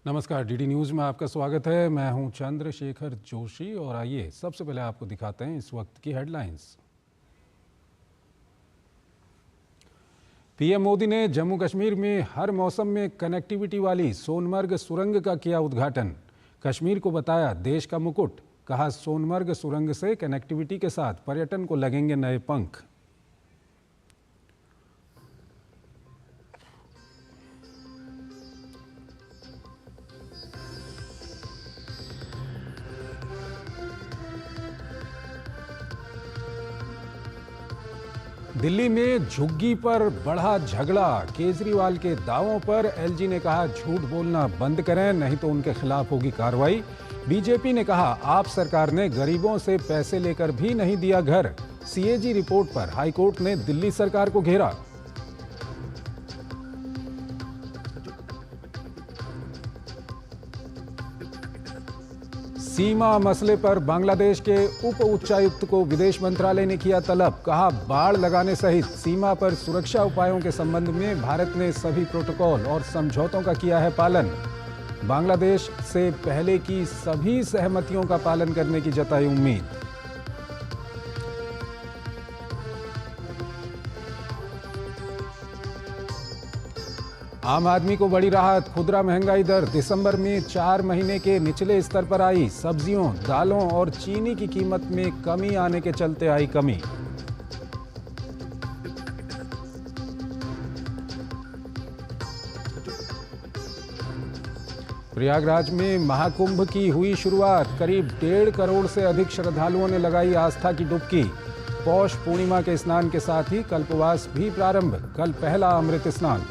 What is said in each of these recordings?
नमस्कार, DD news में आपका स्वागत है। मैं हूं चंद्रशेखर जोशी और आइए सबसे पहले आपको दिखाते हैं इस वक्त की हेडलाइंस। पीएम मोदी ने जम्मू कश्मीर में हर मौसम में कनेक्टिविटी वाली सोनमर्ग सुरंग का किया उद्घाटन। कश्मीर को बताया देश का मुकुट। कहा, सोनमर्ग सुरंग से कनेक्टिविटी के साथ पर्यटन को लगेंगे नए पंख। दिल्ली में झुग्गी पर बढ़ा झगड़ा। केजरीवाल के दावों पर एलजी ने कहा, झूठ बोलना बंद करें नहीं तो उनके खिलाफ होगी कार्रवाई। बीजेपी ने कहा, आप सरकार ने गरीबों से पैसे लेकर भी नहीं दिया घर। सीएजी रिपोर्ट पर हाईकोर्ट ने दिल्ली सरकार को घेरा। सीमा मसले पर बांग्लादेश के उप उच्चायुक्त को विदेश मंत्रालय ने किया तलब। कहा, बाड़ लगाने सहित सीमा पर सुरक्षा उपायों के संबंध में भारत ने सभी प्रोटोकॉल और समझौतों का किया है पालन। बांग्लादेश से पहले की सभी सहमतियों का पालन करने की जताई उम्मीद। आम आदमी को बड़ी राहत। खुदरा महंगाई दर दिसंबर में 4 महीने के निचले स्तर पर आई। सब्जियों, दालों और चीनी की कीमत में कमी आने के चलते आई कमी। प्रयागराज में महाकुंभ की हुई शुरुआत। करीब 1.5 करोड़ से अधिक श्रद्धालुओं ने लगाई आस्था की डुबकी। पौष पूर्णिमा के स्नान के साथ ही कल्पवास भी प्रारंभ। कल पहला अमृत स्नान।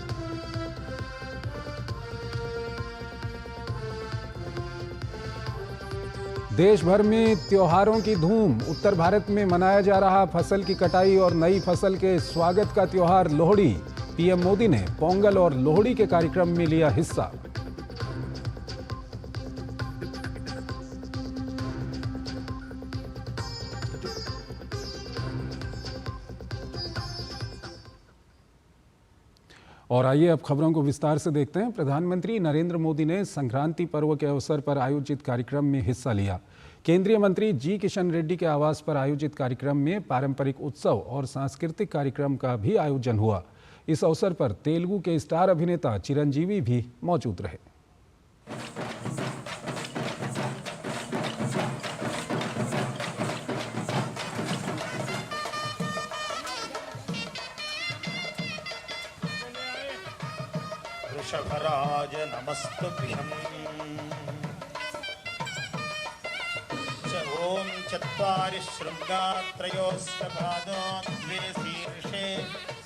देश भर में त्योहारों की धूम। उत्तर भारत में मनाया जा रहा फसल की कटाई और नई फसल के स्वागत का त्योहार लोहड़ी। पीएम मोदी ने पोंगल और लोहड़ी के कार्यक्रम में लिया हिस्सा। और आइए अब खबरों को विस्तार से देखते हैं। प्रधानमंत्री नरेंद्र मोदी ने संक्रांति पर्व के अवसर पर आयोजित कार्यक्रम में हिस्सा लिया। केंद्रीय मंत्री जी किशन रेड्डी के आवास पर आयोजित कार्यक्रम में पारंपरिक उत्सव और सांस्कृतिक कार्यक्रम का भी आयोजन हुआ। इस अवसर पर तेलुगु के स्टार अभिनेता चिरंजीवी भी मौजूद रहे। वृषभराज नमस्तुभ्यम्। ओम चत्वारि शृंगा त्रयोश्च पादो द्वे शीर्षे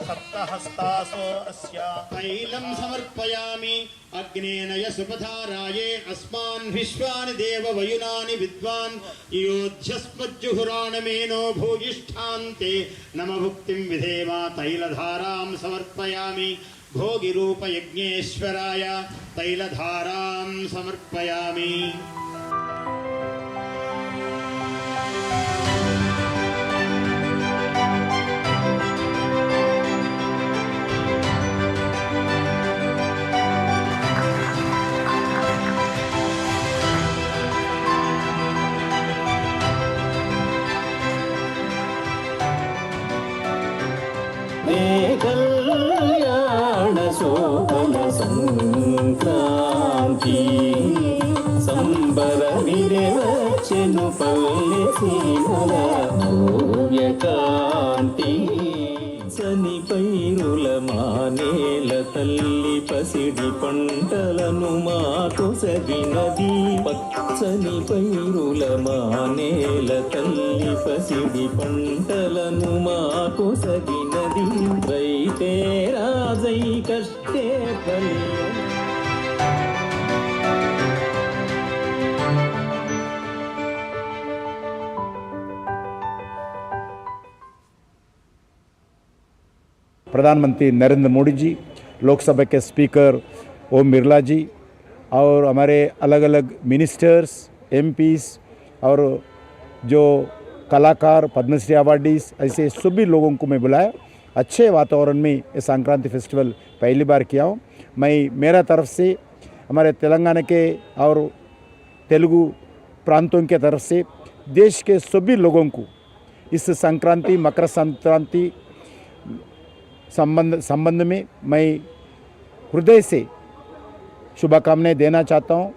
सप्तहस्तासो अस्या। तैलं समर्पयामि अग्नेन यसुपधाराये अस्मान् विश्वानि देव वयुनानि विद्वान् योध्यस्मज्जुहुराणमेनो भूयिष्ठान्ते नम भुक्तिं विधेम। तैलधारां समर्पयामि भोगिरूप यज्ञेश्वराय तैलधारां समर्पयामि। शोभन संक्रांति संबरमिरे वचनु पल्ले सीमల భవ్యకాంతి సని పైరుల మానేల తల్లి పసిడి పంటలను మాకు సగినది. పచ్చని పైరుల మానేల తల్లి పసిడి పంటలను మాకు సగినది. రైతే రాజై కష్టే ఫలియం. प्रधानमंत्री नरेंद्र मोदी जी, लोकसभा के स्पीकर ओम बिरला जी और हमारे अलग अलग मिनिस्टर्स, एमपीस और जो कलाकार, पद्मश्री अवार्डीज, ऐसे सभी लोगों को मैं बुलाया। अच्छे वातावरण में ये संक्रांति फेस्टिवल पहली बार किया हूँ। मैं मेरा तरफ से हमारे तेलंगाना के और तेलुगु प्रांतों के तरफ से देश के सभी लोगों को इस संक्रांति मकर संक्रांति संबंध में मैं हृदय से शुभकामनाएं देना चाहता हूँ।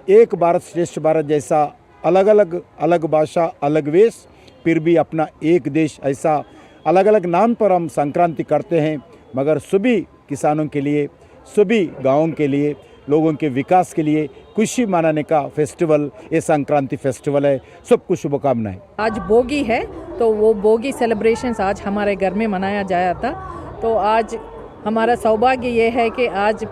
एक भारत श्रेष्ठ भारत जैसा अलग भाषा अलग वेश फिर भी अपना एक देश, ऐसा अलग अलग नाम पर हम संक्रांति करते हैं, मगर सभी किसानों के लिए, सभी गाँवों के लिए, लोगों के विकास के लिए खुशी मनाने का फेस्टिवल ये संक्रांति फेस्टिवल है। सबको शुभकामनाएं। आज बोगी है तो वो बोगी सेलिब्रेशंस आज हमारे घर में मनाया जाया था। तो आज हमारा सौभाग्य ये है कि आज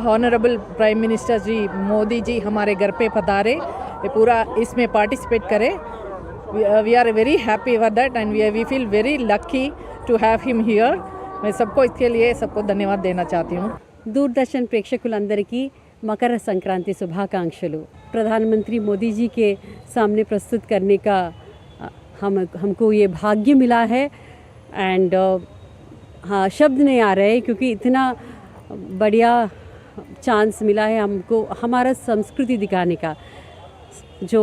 honourable prime minister ji Modi ji हमारे घर पे पधारे, ये पूरा इसमें पार्टिसिपेट करें। We are very happy for that and we feel very lucky to have him here. मैं सबको इसके लिए सबको धन्यवाद देना चाहती हूँ। దూరదర్శన్ ప్రేక్షకులందరికీ మకర సంక్రాంతి శుభాకాంక్షలు। प्रधानमंत्री मोदी जी के सामने प्रस्तुत करने का हमको ये भाग्य मिला है एंड हाँ शब्द नहीं आ रहे क्योंकि इतना बढ़िया चांस मिला है हमको हमारा संस्कृति दिखाने का। जो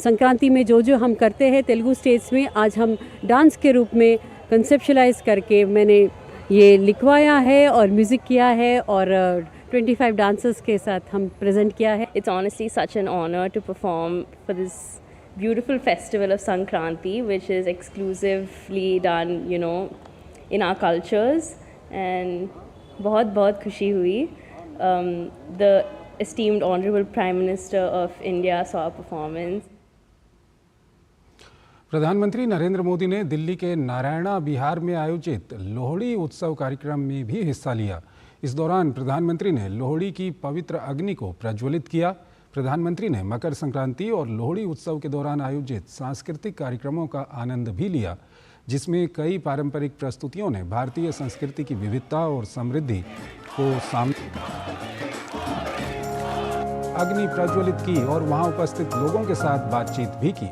संक्रांति में जो हम करते हैं तेलुगु स्टेट्स में, आज हम डांस के रूप में कंसेप्शलाइज करके मैंने ये लिखवाया है और म्यूज़िक किया है और 25 डांसर्स के साथ हम प्रेजेंट किया है। It's honestly such an honor to perform for this beautiful festival of Sankranti, which is exclusively done, you know, in our cultures, and बहुत खुशी हुई। The esteemed Honorable Prime Minister of India saw our performance. प्रधानमंत्री नरेंद्र मोदी ने दिल्ली के नारायणा बिहार में आयोजित लोहड़ी उत्सव कार्यक्रम में भी हिस्सा लिया। इस दौरान प्रधानमंत्री ने लोहड़ी की पवित्र अग्नि को प्रज्वलित किया। प्रधानमंत्री ने मकर संक्रांति और लोहड़ी उत्सव के दौरान आयोजित सांस्कृतिक कार्यक्रमों का आनंद भी लिया, जिसमें कई पारंपरिक प्रस्तुतियों ने भारतीय संस्कृति की विविधता और समृद्धि को सामने अग्नि प्रज्वलित की और वहां उपस्थित लोगों के साथ बातचीत भी की।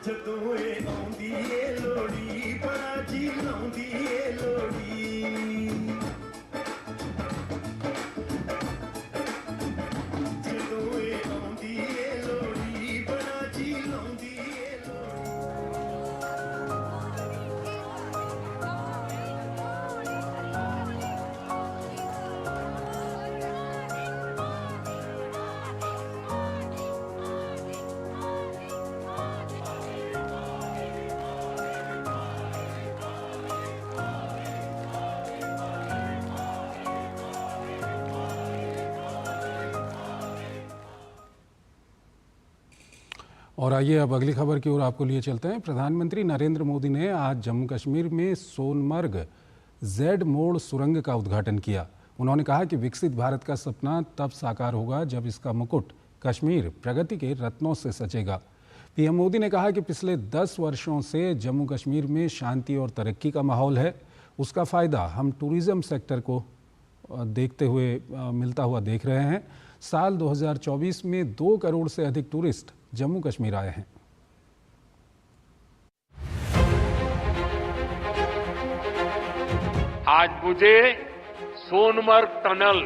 ਜਦੋਂ ਇਹ ਆਉਂਦੀ ਏ ਲੋੜੀ ਬੜਾ ਜੀ ਲਾਉਂਦੀ ਏ ਲੋੜੀ ਜਦੋਂ ਇਹ ਆਉਂਦੀ ਏ ਲੋੜੀ ਬੜਾ ਜੀ ਲਾਉਂਦੀ ਏ और आइए अब अगली खबर की ओर आपको लिए चलते हैं। प्रधानमंत्री नरेंद्र मोदी ने आज जम्मू कश्मीर में सोनमर्ग जेड मोड़ सुरंग का उद्घाटन किया। उन्होंने कहा कि विकसित भारत का सपना तब साकार होगा जब इसका मुकुट कश्मीर प्रगति के रत्नों से सजेगा। पीएम मोदी ने कहा कि पिछले 10 वर्षों से जम्मू कश्मीर में शांति और तरक्की का माहौल है। उसका फ़ायदा हम टूरिज़्म सेक्टर को देखते हुए मिलता हुआ देख रहे हैं। साल 2024 में 2 करोड़ से अधिक टूरिस्ट जम्मू कश्मीर आए हैं। आज मुझे सोनमर्ग टनल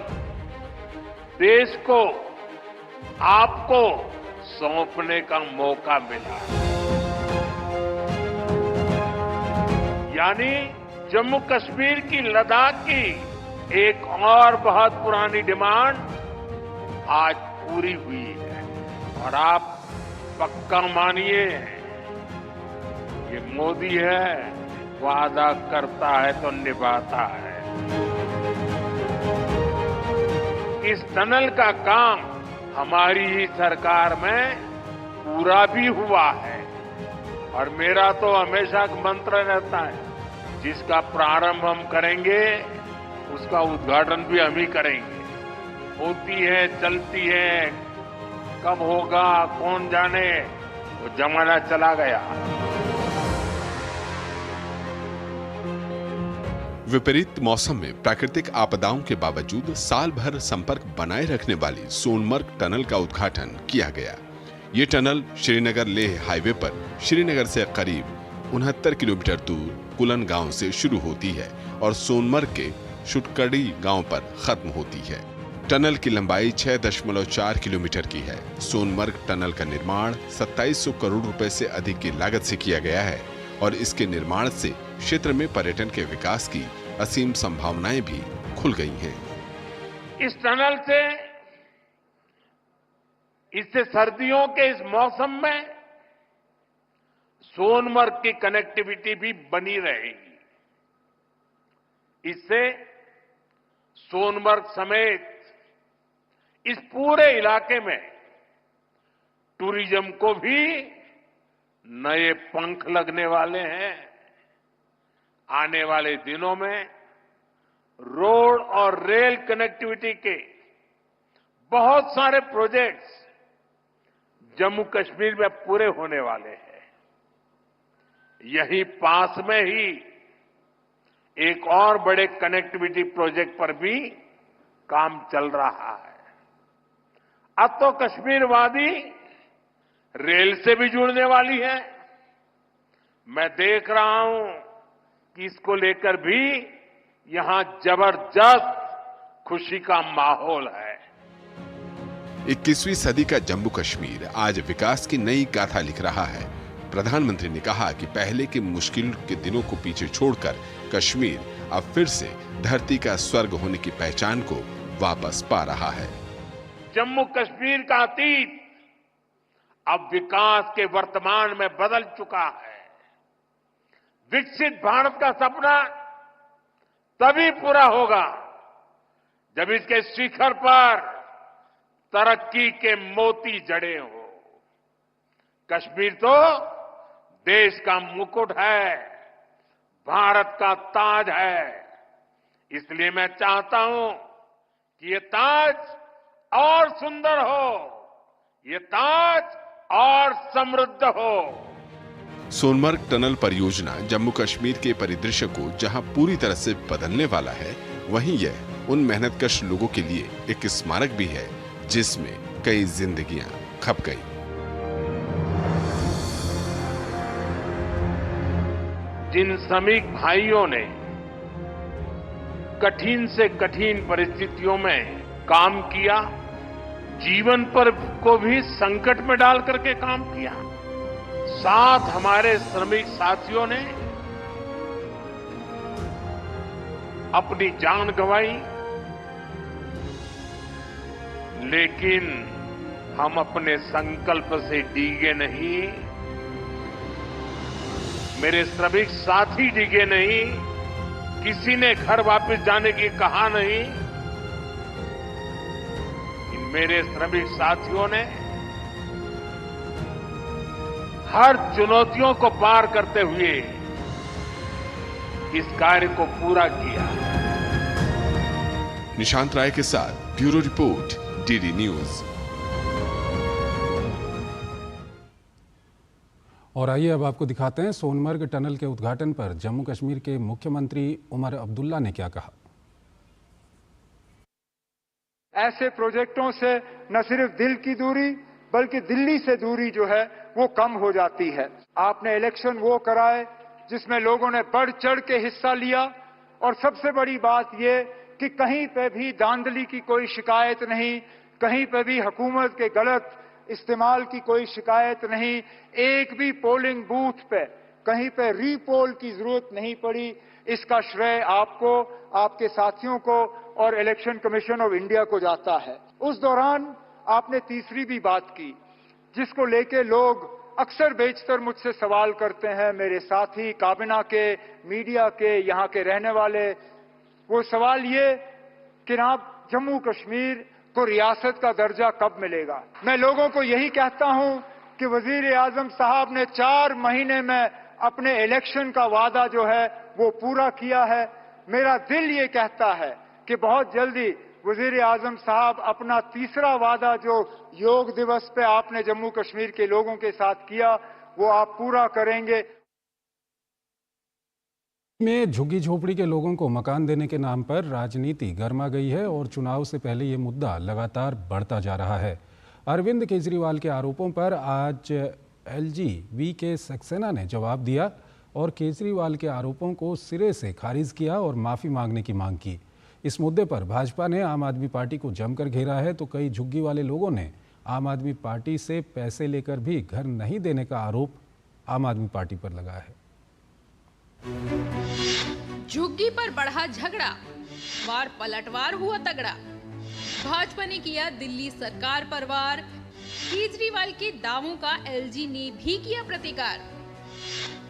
देश को आपको सौंपने का मौका मिला। यानी जम्मू कश्मीर की लद्दाख की एक और बहुत पुरानी डिमांड आज पूरी हुई है। और आप पक्का मानिए, ये मोदी है, वादा करता है तो निभाता है। इस टनल का काम हमारी ही सरकार में पूरा भी हुआ है। और मेरा तो हमेशा मंत्र रहता है, जिसका प्रारंभ हम करेंगे उसका उद्घाटन भी हम ही करेंगे। होती है, चलती है, कब होगा कौन जाने, वो जमाना चला गया। विपरीत मौसम में प्राकृतिक आपदाओं के बावजूद साल भर संपर्क बनाए रखने वाली सोनमर्ग टनल का उद्घाटन किया गया। ये टनल श्रीनगर लेह हाईवे पर श्रीनगर से करीब 69 किलोमीटर दूर कुलन गांव से शुरू होती है और सोनमर्ग के शुटकड़ी गांव पर खत्म होती है। टनल की लंबाई 6.4 किलोमीटर की है। सोनमर्ग टनल का निर्माण 2700 करोड़ रुपए से अधिक की लागत से किया गया है और इसके निर्माण से क्षेत्र में पर्यटन के विकास की असीम संभावनाएं भी खुल गई हैं। इस टनल से इससे सर्दियों के इस मौसम में सोनमर्ग की कनेक्टिविटी भी बनी रहेगी। इससे सोनमर्ग समेत इस पूरे इलाके में टूरिज्म को भी नए पंख लगने वाले हैं। आने वाले दिनों में रोड और रेल कनेक्टिविटी के बहुत सारे प्रोजेक्ट्स जम्मू कश्मीर में पूरे होने वाले हैं। यही पास में ही एक और बड़े कनेक्टिविटी प्रोजेक्ट पर भी काम चल रहा है। अब तो कश्मीर वादी रेल से भी जुड़ने वाली है। मैं देख रहा हूं कि इसको लेकर भी यहां जबरदस्त खुशी का माहौल है। 21वीं सदी का जम्मू कश्मीर आज विकास की नई गाथा लिख रहा है। प्रधानमंत्री ने कहा कि पहले के मुश्किल के दिनों को पीछे छोड़कर कश्मीर अब फिर से धरती का स्वर्ग होने की पहचान को वापस पा रहा है। जम्मू कश्मीर का अतीत अब विकास के वर्तमान में बदल चुका है। विकसित भारत का सपना तभी पूरा होगा जब इसके शिखर पर तरक्की के मोती जड़े हो। कश्मीर तो देश का मुकुट है, भारत का ताज है। इसलिए मैं चाहता हूं कि ये ताज और सुंदर हो, ये ताज और समृद्ध हो। सोनमर्ग टनल परियोजना जम्मू कश्मीर के परिदृश्य को जहां पूरी तरह से बदलने वाला है, वहीं यह उन मेहनतकश लोगों के लिए एक स्मारक भी है जिसमें कई जिंदगियां खप गई। जिन श्रमिक भाइयों ने कठिन से कठिन परिस्थितियों में काम किया, जीवन पर को भी संकट में डाल करके काम किया, साथ हमारे श्रमिक साथियों ने अपनी जान गंवाई, लेकिन हम अपने संकल्प से डिगे नहीं। मेरे श्रमिक साथी डिगे नहीं, किसी ने घर वापस जाने की कहा नहीं। मेरे श्रमिक साथियों ने हर चुनौतियों को पार करते हुए इस कार्य को पूरा किया। निशांत राय के साथ ब्यूरो रिपोर्ट, डीडी न्यूज। और आइए अब आपको दिखाते हैं सोनमर्ग टनल के उद्घाटन पर जम्मू कश्मीर के मुख्यमंत्री उमर अब्दुल्ला ने क्या कहा। ऐसे प्रोजेक्टों से न सिर्फ दिल की दूरी बल्कि दिल्ली से दूरी जो है वो कम हो जाती है। आपने इलेक्शन वो कराए जिसमें लोगों ने बढ़ चढ़ के हिस्सा लिया, और सबसे बड़ी बात ये कि कहीं पे भी धांधली की कोई शिकायत नहीं, कहीं पे भी हुकूमत के गलत इस्तेमाल की कोई शिकायत नहीं। एक भी पोलिंग बूथ पे कहीं पे रीपोल की जरूरत नहीं पड़ी। इसका श्रेय आपको, आपके साथियों को और इलेक्शन कमीशन ऑफ इंडिया को जाता है। उस दौरान आपने तीसरी भी बात की जिसको लेके लोग अक्सर बेशतर मुझसे सवाल करते हैं, मेरे साथी, काबिना के, मीडिया के, यहाँ के रहने वाले। वो सवाल ये कि जनाब जम्मू कश्मीर को रियासत का दर्जा कब मिलेगा। मैं लोगों को यही कहता हूं कि वजीर आजम साहब ने 4 महीने में अपने इलेक्शन का वादा जो है वो पूरा किया है। मेरा दिल ये कहता है कि बहुत जल्दी वजीर आजम साहब अपना तीसरा वादा जो योग दिवस पे आपने जम्मू कश्मीर के लोगों के साथ किया वो आप पूरा करेंगे। में झुग्गी झोपड़ी के लोगों को मकान देने के नाम पर राजनीति गर्मा गई है और चुनाव से पहले ये मुद्दा लगातार बढ़ता जा रहा है। अरविंद केजरीवाल के आरोपों पर आज एलजी वीके सक्सेना ने जवाब दिया और केजरीवाल के आरोपों को सिरे से खारिज किया और माफ़ी मांगने की मांग की। इस मुद्दे पर भाजपा ने आम आदमी पार्टी को जमकर घेरा है तो कई झुग्गी वाले लोगों ने आम आदमी पार्टी से पैसे लेकर भी घर नहीं देने का आरोप आम आदमी पार्टी पर लगाया है। झुग्गी पर बढ़ा झगड़ा, वार पलटवार हुआ तगड़ा। भाजपा ने किया दिल्ली सरकार पर वार, केजरीवाल के दावों का एलजी ने भी किया प्रतिकार।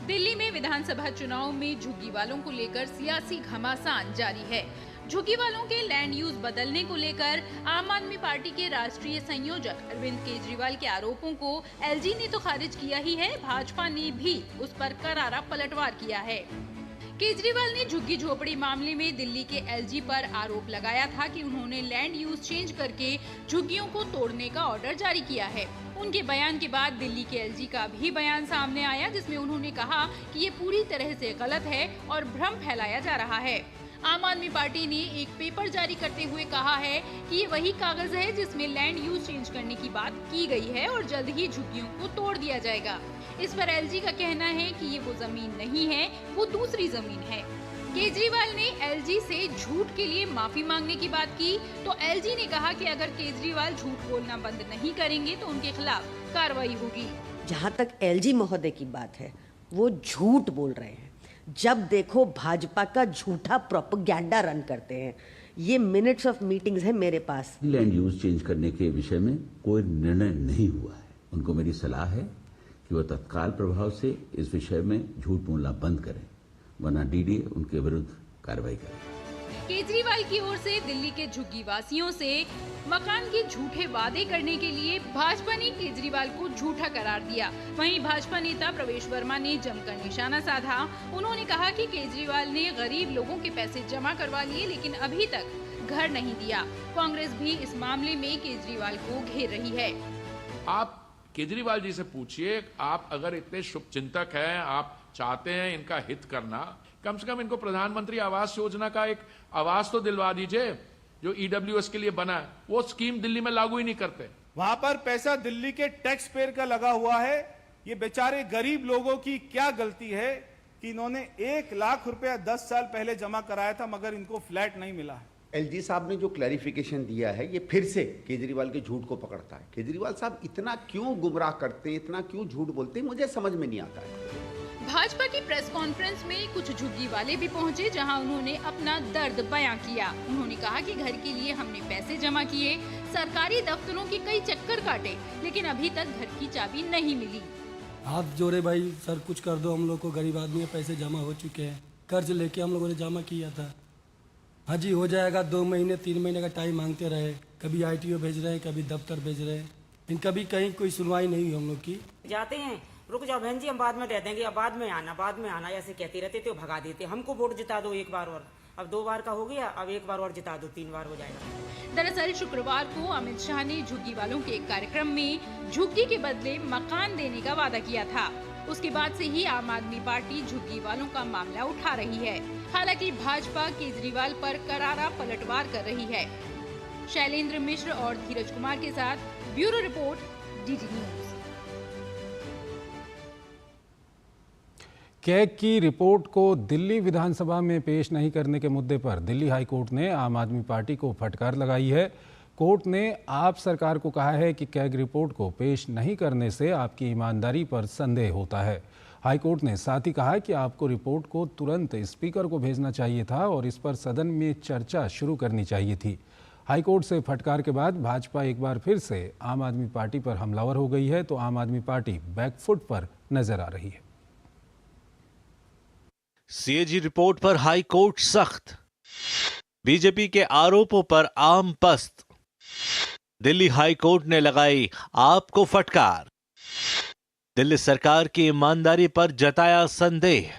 दिल्ली में विधानसभा चुनाव में झुग्गी वालों को लेकर सियासी घमासान जारी है। झुग्गी वालों के लैंड यूज बदलने को लेकर आम आदमी पार्टी के राष्ट्रीय संयोजक अरविंद केजरीवाल के आरोपों को एलजी ने तो खारिज किया ही है, भाजपा ने भी उस पर करारा पलटवार किया है। केजरीवाल ने झुग्गी झोपड़ी मामले में दिल्ली के एलजी पर आरोप लगाया था कि उन्होंने लैंड यूज चेंज करके झुग्गियों को तोड़ने का ऑर्डर जारी किया है। उनके बयान के बाद दिल्ली के एलजी का भी बयान सामने आया, जिसमें उन्होंने कहा कि ये पूरी तरह से गलत है और भ्रम फैलाया जा रहा है। आम आदमी पार्टी ने एक पेपर जारी करते हुए कहा है कि ये वही कागज है जिसमें लैंड यूज चेंज करने की बात की गई है और जल्द ही झुग्गियों को तोड़ दिया जाएगा। इस पर एलजी का कहना है कि ये वो जमीन नहीं है, वो दूसरी जमीन है। केजरीवाल ने एलजी से झूठ के लिए माफी मांगने की बात की तो एलजी ने कहा कि अगर केजरीवाल झूठ बोलना बंद नहीं करेंगे तो उनके खिलाफ कार्रवाई होगी। जहाँ तक एलजी महोदय की बात है, वो झूठ बोल रहे हैं। जब देखो भाजपा का झूठा प्रोपेगेंडा रन करते हैं। ये मिनट्स ऑफ मीटिंग्स है मेरे पास। लैंड यूज चेंज करने के विषय में कोई निर्णय नहीं हुआ है। उनको मेरी सलाह है कि वो तत्काल प्रभाव से इस विषय में झूठ बोलना बंद करें, वरना डीडीए उनके विरुद्ध कार्रवाई करें। केजरीवाल की ओर से दिल्ली के झुग्गी वासियों से मकान के झूठे वादे करने के लिए भाजपा ने केजरीवाल को झूठा करार दिया। वहीं भाजपा नेता प्रवेश वर्मा ने जमकर निशाना साधा। उन्होंने कहा कि केजरीवाल ने गरीब लोगों के पैसे जमा करवा लिए लेकिन अभी तक घर नहीं दिया। कांग्रेस भी इस मामले में केजरीवाल को घेर रही है। आप केजरीवाल जी से पूछिए, आप अगर इतने शुभचिंतक हैं, आप चाहते हैं इनका हित करना, कम से कम इनको प्रधानमंत्री आवास योजना का एक आवास तो दिलवा दीजिए जो ईडब्ल्यूएस के लिए बना है। वो स्कीम दिल्ली में लागू ही नहीं करते। वहां पर पैसा दिल्ली के टैक्स पेयर का लगा हुआ है। ये बेचारे गरीब लोगों की क्या गलती है कि इन्होंने 1 लाख रुपया 10 साल पहले जमा कराया था मगर इनको फ्लैट नहीं मिला है। एलजी साहब ने जो क्लैरिफिकेशन दिया है ये फिर से केजरीवाल के झूठ को पकड़ता है। केजरीवाल साहब इतना क्यों गुमराह करते हैं, इतना क्यों झूठ बोलते हैं, मुझे समझ में नहीं आता है। भाजपा की प्रेस कॉन्फ्रेंस में कुछ झुग्गी वाले भी पहुंचे जहां उन्होंने अपना दर्द बयां किया। उन्होंने कहा कि घर के लिए हमने पैसे जमा किए, सरकारी दफ्तरों के कई चक्कर काटे, लेकिन अभी तक घर की चाबी नहीं मिली। हाथ जोड़े भाई, सर कुछ कर दो, हम लोग को गरीब आदमी पैसे जमा हो चुके हैं, कर्ज लेके हम लोगों ने जमा किया था। हाँ जी हो जाएगा, 2 महीने 3 महीने का टाइम मांगते रहे, कभी ITO भेज रहे हैं, कभी दफ्तर भेज रहे हैं, लेकिन कभी कहीं कोई सुनवाई नहीं हुई हम लोग की। जाते हैं, रुक जाओ बहन जी हम बाद में दे देंगे, अब बाद में आना ऐसे कहते रहते थे, भगा देते। हमको वोट जिता दो एक बार और, अब 2 बार का हो गया, अब 1 बार और जिता दो, 3 बार हो जाएगा। दरअसल शुक्रवार को अमित शाह ने झुग्गी वालों के एक कार्यक्रम में झुग्गी के बदले मकान देने का वादा किया था। उसके बाद से ही आम आदमी पार्टी झुग्गी वालों का मामला उठा रही है। हालांकि भाजपा केजरीवाल पर करारा पलटवार कर रही है। शैलेंद्र मिश्र और धीरज कुमार के साथ bureau report, DD news. CAG की रिपोर्ट को दिल्ली विधानसभा में पेश नहीं करने के मुद्दे पर दिल्ली हाईकोर्ट ने आम आदमी पार्टी को फटकार लगाई है। कोर्ट ने आप सरकार को कहा है कि कैग रिपोर्ट को पेश नहीं करने से आपकी ईमानदारी पर संदेह होता है। हाईकोर्ट ने साथ ही कहा कि आपको रिपोर्ट को तुरंत स्पीकर को भेजना चाहिए था और इस पर सदन में चर्चा शुरू करनी चाहिए थी। हाईकोर्ट से फटकार के बाद भाजपा एक बार फिर से आम आदमी पार्टी पर हमलावर हो गई है तो आम आदमी पार्टी बैकफुट पर नजर आ रही है। सीएजी रिपोर्ट पर हाई कोर्ट सख्त, बीजेपी के आरोपों पर आम पस्त, दिल्ली हाई कोर्ट ने लगाई आपको फटकार, दिल्ली सरकार की ईमानदारी पर जताया संदेह।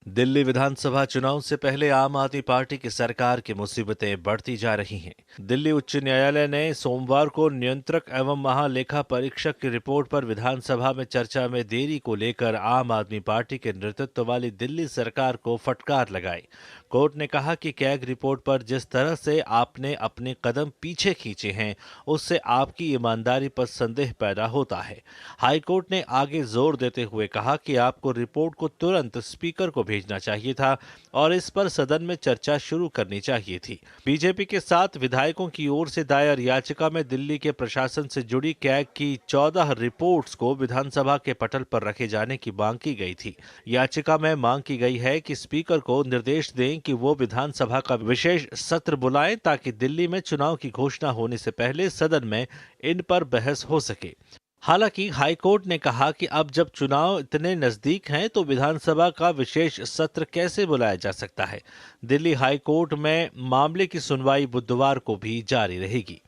दिल्ली विधानसभा चुनाव से पहले आम आदमी पार्टी की सरकार की मुसीबतें बढ़ती जा रही हैं। दिल्ली उच्च न्यायालय ने सोमवार को नियंत्रक एवं महालेखा परीक्षक की रिपोर्ट पर विधानसभा में चर्चा में देरी को लेकर आम आदमी पार्टी के नेतृत्व वाली दिल्ली सरकार को फटकार लगाई। कोर्ट ने कहा कि कैग रिपोर्ट पर जिस तरह से आपने अपने कदम पीछे खींचे हैं, उससे आपकी ईमानदारी पर संदेह पैदा होता है। हाई कोर्ट ने आगे जोर देते हुए कहा कि आपको रिपोर्ट को तुरंत स्पीकर को भेजना चाहिए था और इस पर सदन में चर्चा शुरू करनी चाहिए थी। बीजेपी के साथ विधायकों की ओर से दायर याचिका में दिल्ली के प्रशासन से जुड़ी कैग की 14 रिपोर्ट्स को विधानसभा के पटल पर रखे जाने की मांग की गई थी। याचिका में मांग की गई है कि स्पीकर को निर्देश दें कि वो विधानसभा का विशेष सत्र बुलाएं ताकि दिल्ली में चुनाव की घोषणा होने से पहले सदन में इन पर बहस हो सके। हालांकि हाईकोर्ट ने कहा कि अब जब चुनाव इतने नजदीक हैं तो विधानसभा का विशेष सत्र कैसे बुलाया जा सकता है। दिल्ली हाईकोर्ट में मामले की सुनवाई बुधवार को भी जारी रहेगी।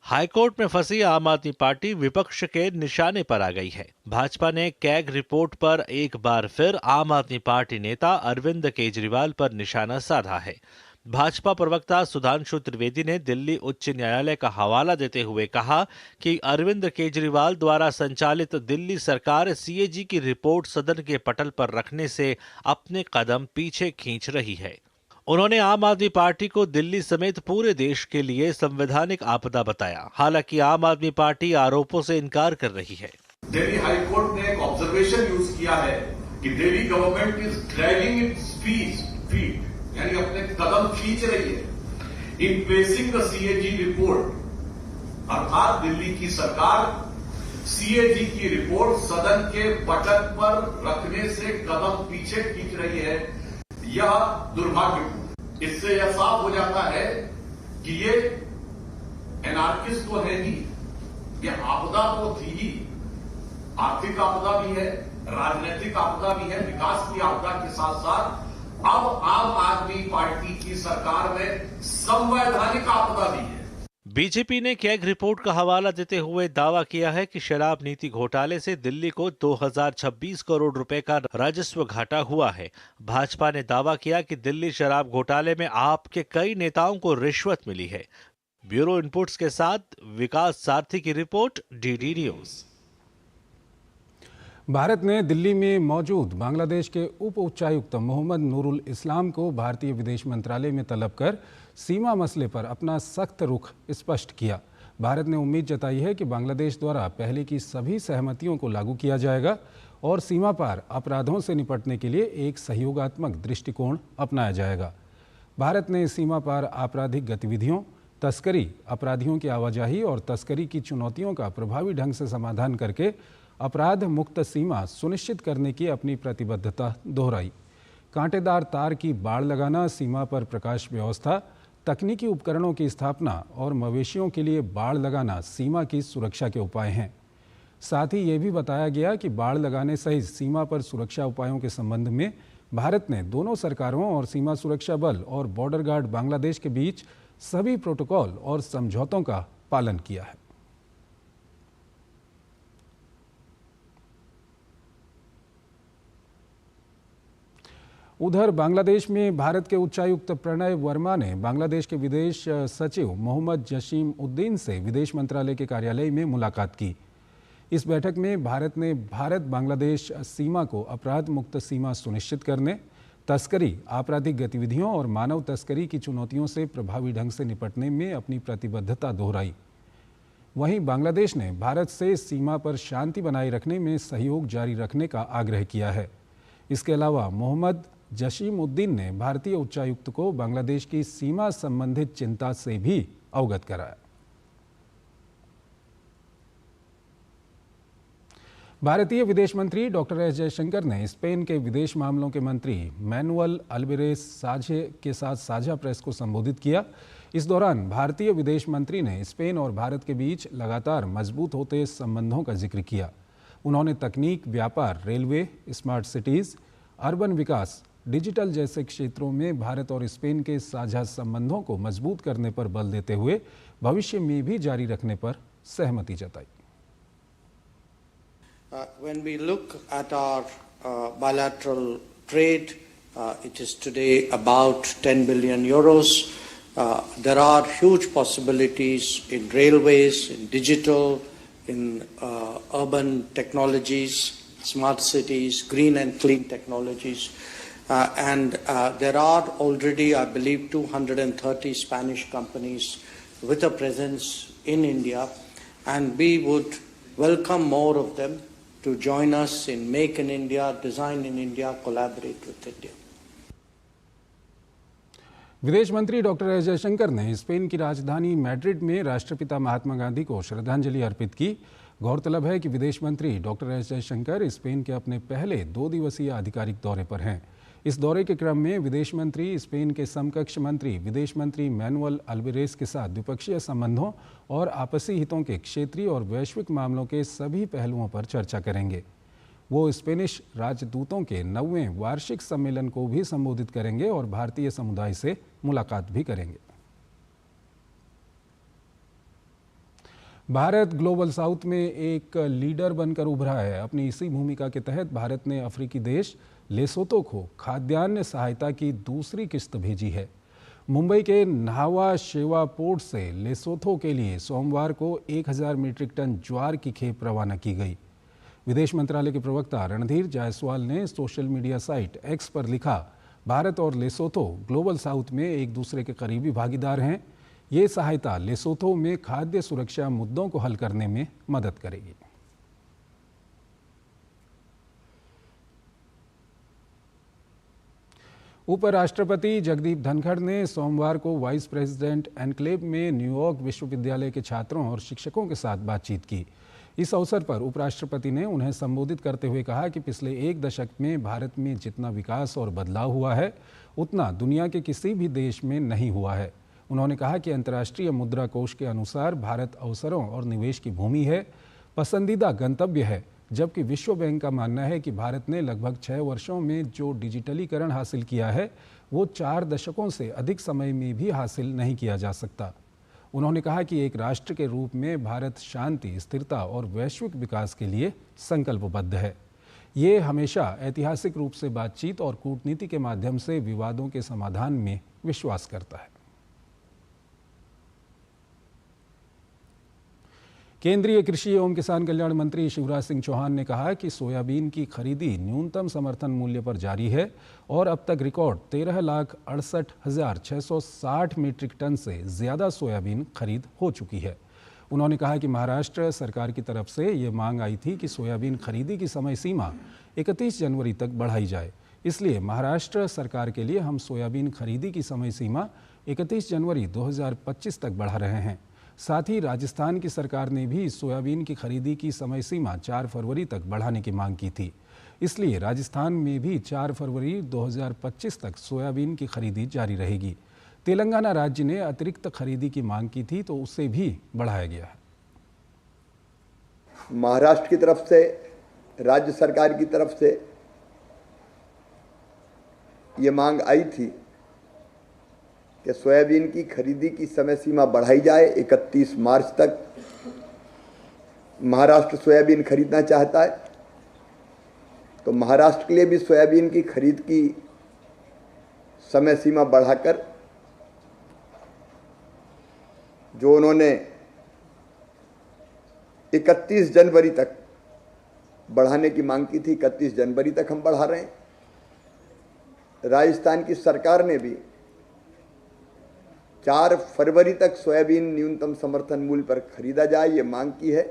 हाईकोर्ट में फंसी आम आदमी पार्टी विपक्ष के निशाने पर आ गई है। भाजपा ने कैग रिपोर्ट पर एक बार फिर आम आदमी पार्टी नेता अरविंद केजरीवाल पर निशाना साधा है। भाजपा प्रवक्ता सुधांशु त्रिवेदी ने दिल्ली उच्च न्यायालय का हवाला देते हुए कहा कि अरविंद केजरीवाल द्वारा संचालित दिल्ली सरकार सीएजी की रिपोर्ट सदन के पटल पर रखने से अपने कदम पीछे खींच रही है। उन्होंने आम आदमी पार्टी को दिल्ली समेत पूरे देश के लिए संवैधानिक आपदा बताया। हालांकि आम आदमी पार्टी आरोपों से इनकार कर रही है। दिल्ली हाईकोर्ट ने एक ऑब्जर्वेशन यूज किया है कि Delhi government is dragging its feet, यानी अपने कदम खींच रही है इन प्लेसिंग द सीएजी रिपोर्ट, अर्थात दिल्ली की सरकार सीएजी की रिपोर्ट सदन के पटल पर रखने से कदम पीछे खींच रही है। यह दुर्भाग्यपूर्ण। इससे यह साफ हो जाता है कि ये एनार्किस्ट तो है ही, ये आपदा तो थी ही। आर्थिक आपदा भी है, राजनीतिक आपदा भी है, विकास की आपदा के साथ साथ अब आम आदमी पार्टी की सरकार में संवैधानिक आपदा भी है। बीजेपी ने कैग रिपोर्ट का हवाला देते हुए दावा किया है कि शराब नीति घोटाले से दिल्ली को 2026 करोड़ रुपए का राजस्व घाटा हुआ है। भाजपा ने दावा किया कि दिल्ली शराब घोटाले में आप के कई नेताओं को रिश्वत मिली है। ब्यूरो इनपुट्स के साथ विकास सारथी की रिपोर्ट, डीडी न्यूज। भारत ने दिल्ली में मौजूद बांग्लादेश के उप उच्चायुक्त मोहम्मद नूरुल इस्लाम को भारतीय विदेश मंत्रालय में तलब कर सीमा मसले पर अपना सख्त रुख स्पष्ट किया। भारत ने उम्मीद जताई है कि बांग्लादेश द्वारा पहले की सभी सहमतियों को लागू किया जाएगा और सीमा पार अपराधों से निपटने के लिए एक सहयोगात्मक दृष्टिकोण अपनाया जाएगा। भारत ने सीमा पार आपराधिक गतिविधियों, तस्करी, अपराधियों की आवाजाही और तस्करी की चुनौतियों का प्रभावी ढंग से समाधान करके अपराध मुक्त सीमा सुनिश्चित करने की अपनी प्रतिबद्धता दोहराई। कांटेदार तार की बाड़ लगाना, सीमा पर प्रकाश व्यवस्था, तकनीकी उपकरणों की स्थापना और मवेशियों के लिए बाड़ लगाना सीमा की सुरक्षा के उपाय हैं। साथ ही ये भी बताया गया कि बाड़ लगाने सहित सीमा पर सुरक्षा उपायों के संबंध में भारत ने दोनों सरकारों और सीमा सुरक्षा बल और बॉर्डर गार्ड बांग्लादेश के बीच सभी प्रोटोकॉल और समझौतों का पालन किया है। उधर बांग्लादेश में भारत के उच्चायुक्त प्रणय वर्मा ने बांग्लादेश के विदेश सचिव मोहम्मद जसीम उद्दीन से विदेश मंत्रालय के कार्यालय में मुलाकात की। इस बैठक में भारत ने भारत बांग्लादेश सीमा को अपराध मुक्त सीमा सुनिश्चित करने, तस्करी, आपराधिक गतिविधियों और मानव तस्करी की चुनौतियों से प्रभावी ढंग से निपटने में अपनी प्रतिबद्धता दोहराई। वहीं बांग्लादेश ने भारत से सीमा पर शांति बनाए रखने में सहयोग जारी रखने का आग्रह किया है। इसके अलावा मोहम्मद जसीम उद्दीन ने भारतीय उच्चायुक्त को बांग्लादेश की सीमा संबंधित चिंता से भी अवगत कराया। भारतीय विदेश मंत्री डॉक्टर एस जयशंकर ने स्पेन के विदेश मामलों के मंत्री मैनुअल अल्वेरेज साझे के साथ साझा प्रेस को संबोधित किया। इस दौरान भारतीय विदेश मंत्री ने स्पेन और भारत के बीच लगातार मजबूत होते संबंधों का जिक्र किया। उन्होंने तकनीक, व्यापार, रेलवे, स्मार्ट सिटीज़, अर्बन विकास, डिजिटल जैसे क्षेत्रों में भारत और स्पेन के साझा संबंधों को मजबूत करने पर बल देते हुए भविष्य में भी जारी रखने पर सहमति जताई। When we look at our bilateral trade It is today about 10 billion euros. There are huge possibilities in railways, in digital, in urban technologies, smart cities, green and clean technologies. And there are already, I believe, 230 Spanish companies with a presence in India, and we would welcome more of them to join us in Make in India, Design in India, collaborate with India. विदेश मंत्री doctor S Jaishankar ने Spain की राजधानी Madrid में राष्ट्रपिता महात्मा गांधी को श्रद्धांजलि अर्पित की। गौरतलब है कि विदेश मंत्री डॉक्टर एस जयशंकर स्पेन के अपने पहले 2 दिवसीय आधिकारिक दौरे पर हैं। इस दौरे के क्रम में विदेश मंत्री स्पेन के समकक्ष मंत्री विदेश मंत्री मैनुअल अल्वेरेस के साथ द्विपक्षीय संबंधों और आपसी हितों के क्षेत्रीय और वैश्विक मामलों के सभी पहलुओं पर चर्चा करेंगे। वो स्पेनिश राजदूतों के 9वें वार्षिक सम्मेलन को भी संबोधित करेंगे और भारतीय समुदाय से मुलाकात भी करेंगे। भारत ग्लोबल साउथ में एक लीडर बनकर उभरा है। अपनी इसी भूमिका के तहत भारत ने अफ्रीकी देश लेसोतो को खाद्यान्न सहायता की दूसरी किस्त भेजी है। मुंबई के न्हावा शेवा पोर्ट से लेसोथो के लिए सोमवार को 1000 मीट्रिक टन ज्वार की खेप रवाना की गई। विदेश मंत्रालय के प्रवक्ता रणधीर जायसवाल ने सोशल मीडिया साइट एक्स पर लिखा, भारत और लेसोथो ग्लोबल साउथ में एक दूसरे के करीबी भागीदार हैं। ये सहायता लेसोथो में खाद्य सुरक्षा मुद्दों को हल करने में मदद करेगी। उपराष्ट्रपति जगदीप धनखड़ ने सोमवार को वाइस प्रेसिडेंट एनक्लेव में न्यूयॉर्क विश्वविद्यालय के छात्रों और शिक्षकों के साथ बातचीत की। इस अवसर पर उपराष्ट्रपति ने उन्हें संबोधित करते हुए कहा कि पिछले 1 दशक में भारत में जितना विकास और बदलाव हुआ है उतना दुनिया के किसी भी देश में नहीं हुआ है। उन्होंने कहा कि अंतर्राष्ट्रीय मुद्रा कोष के अनुसार भारत अवसरों और निवेश की भूमि है, पसंदीदा गंतव्य है, जबकि विश्व बैंक का मानना है कि भारत ने लगभग 6 वर्षों में जो डिजिटलीकरण हासिल किया है वो 4 दशकों से अधिक समय में भी हासिल नहीं किया जा सकता। उन्होंने कहा कि एक राष्ट्र के रूप में भारत शांति, स्थिरता और वैश्विक विकास के लिए संकल्पबद्ध है। ये हमेशा ऐतिहासिक रूप से बातचीत और कूटनीति के माध्यम से विवादों के समाधान में विश्वास करता है। केंद्रीय कृषि एवं किसान कल्याण मंत्री शिवराज सिंह चौहान ने कहा कि सोयाबीन की खरीदी न्यूनतम समर्थन मूल्य पर जारी है और अब तक रिकॉर्ड 13,68,660 मीट्रिक टन से ज़्यादा सोयाबीन खरीद हो चुकी है। उन्होंने कहा कि महाराष्ट्र सरकार की तरफ से ये मांग आई थी कि सोयाबीन खरीदी की समय सीमा 31 जनवरी तक बढ़ाई जाए। इसलिए महाराष्ट्र सरकार के लिए हम सोयाबीन खरीदी की समय सीमा 31 जनवरी 2025 तक बढ़ा रहे हैं। साथ ही राजस्थान की सरकार ने भी सोयाबीन की खरीदी की समय सीमा 4 फरवरी तक बढ़ाने की मांग की थी। इसलिए राजस्थान में भी 4 फरवरी 2025 तक सोयाबीन की खरीदी जारी रहेगी। तेलंगाना राज्य ने अतिरिक्त खरीदी की मांग की थी तो उसे भी बढ़ाया गया है। महाराष्ट्र की तरफ से, राज्य सरकार की तरफ से ये मांग आई थी कि सोयाबीन की खरीदी की समय सीमा बढ़ाई जाए। 31 मार्च तक महाराष्ट्र सोयाबीन खरीदना चाहता है, तो महाराष्ट्र के लिए भी सोयाबीन की खरीद की समय सीमा बढ़ाकर जो उन्होंने 31 जनवरी तक बढ़ाने की मांग की थी, 31 जनवरी तक हम बढ़ा रहे हैं। राजस्थान की सरकार ने भी 4 फरवरी तक सोयाबीन न्यूनतम समर्थन मूल्य पर खरीदा जाए ये मांग की है।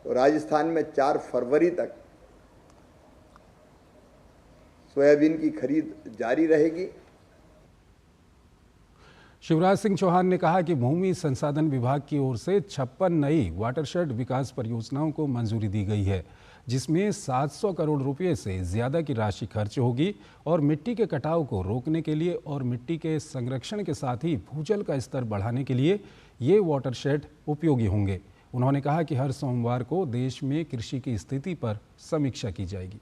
तो राजस्थान में 4 फरवरी तक सोयाबीन की खरीद जारी रहेगी। शिवराज सिंह चौहान ने कहा कि भूमि संसाधन विभाग की ओर से 56 नई वाटरशेड विकास परियोजनाओं को मंजूरी दी गई है, जिसमें 700 करोड़ रुपए से ज़्यादा की राशि खर्च होगी और मिट्टी के कटाव को रोकने के लिए और मिट्टी के संरक्षण के साथ ही भूजल का स्तर बढ़ाने के लिए ये वाटरशेड उपयोगी होंगे। उन्होंने कहा कि हर सोमवार को देश में कृषि की स्थिति पर समीक्षा की जाएगी।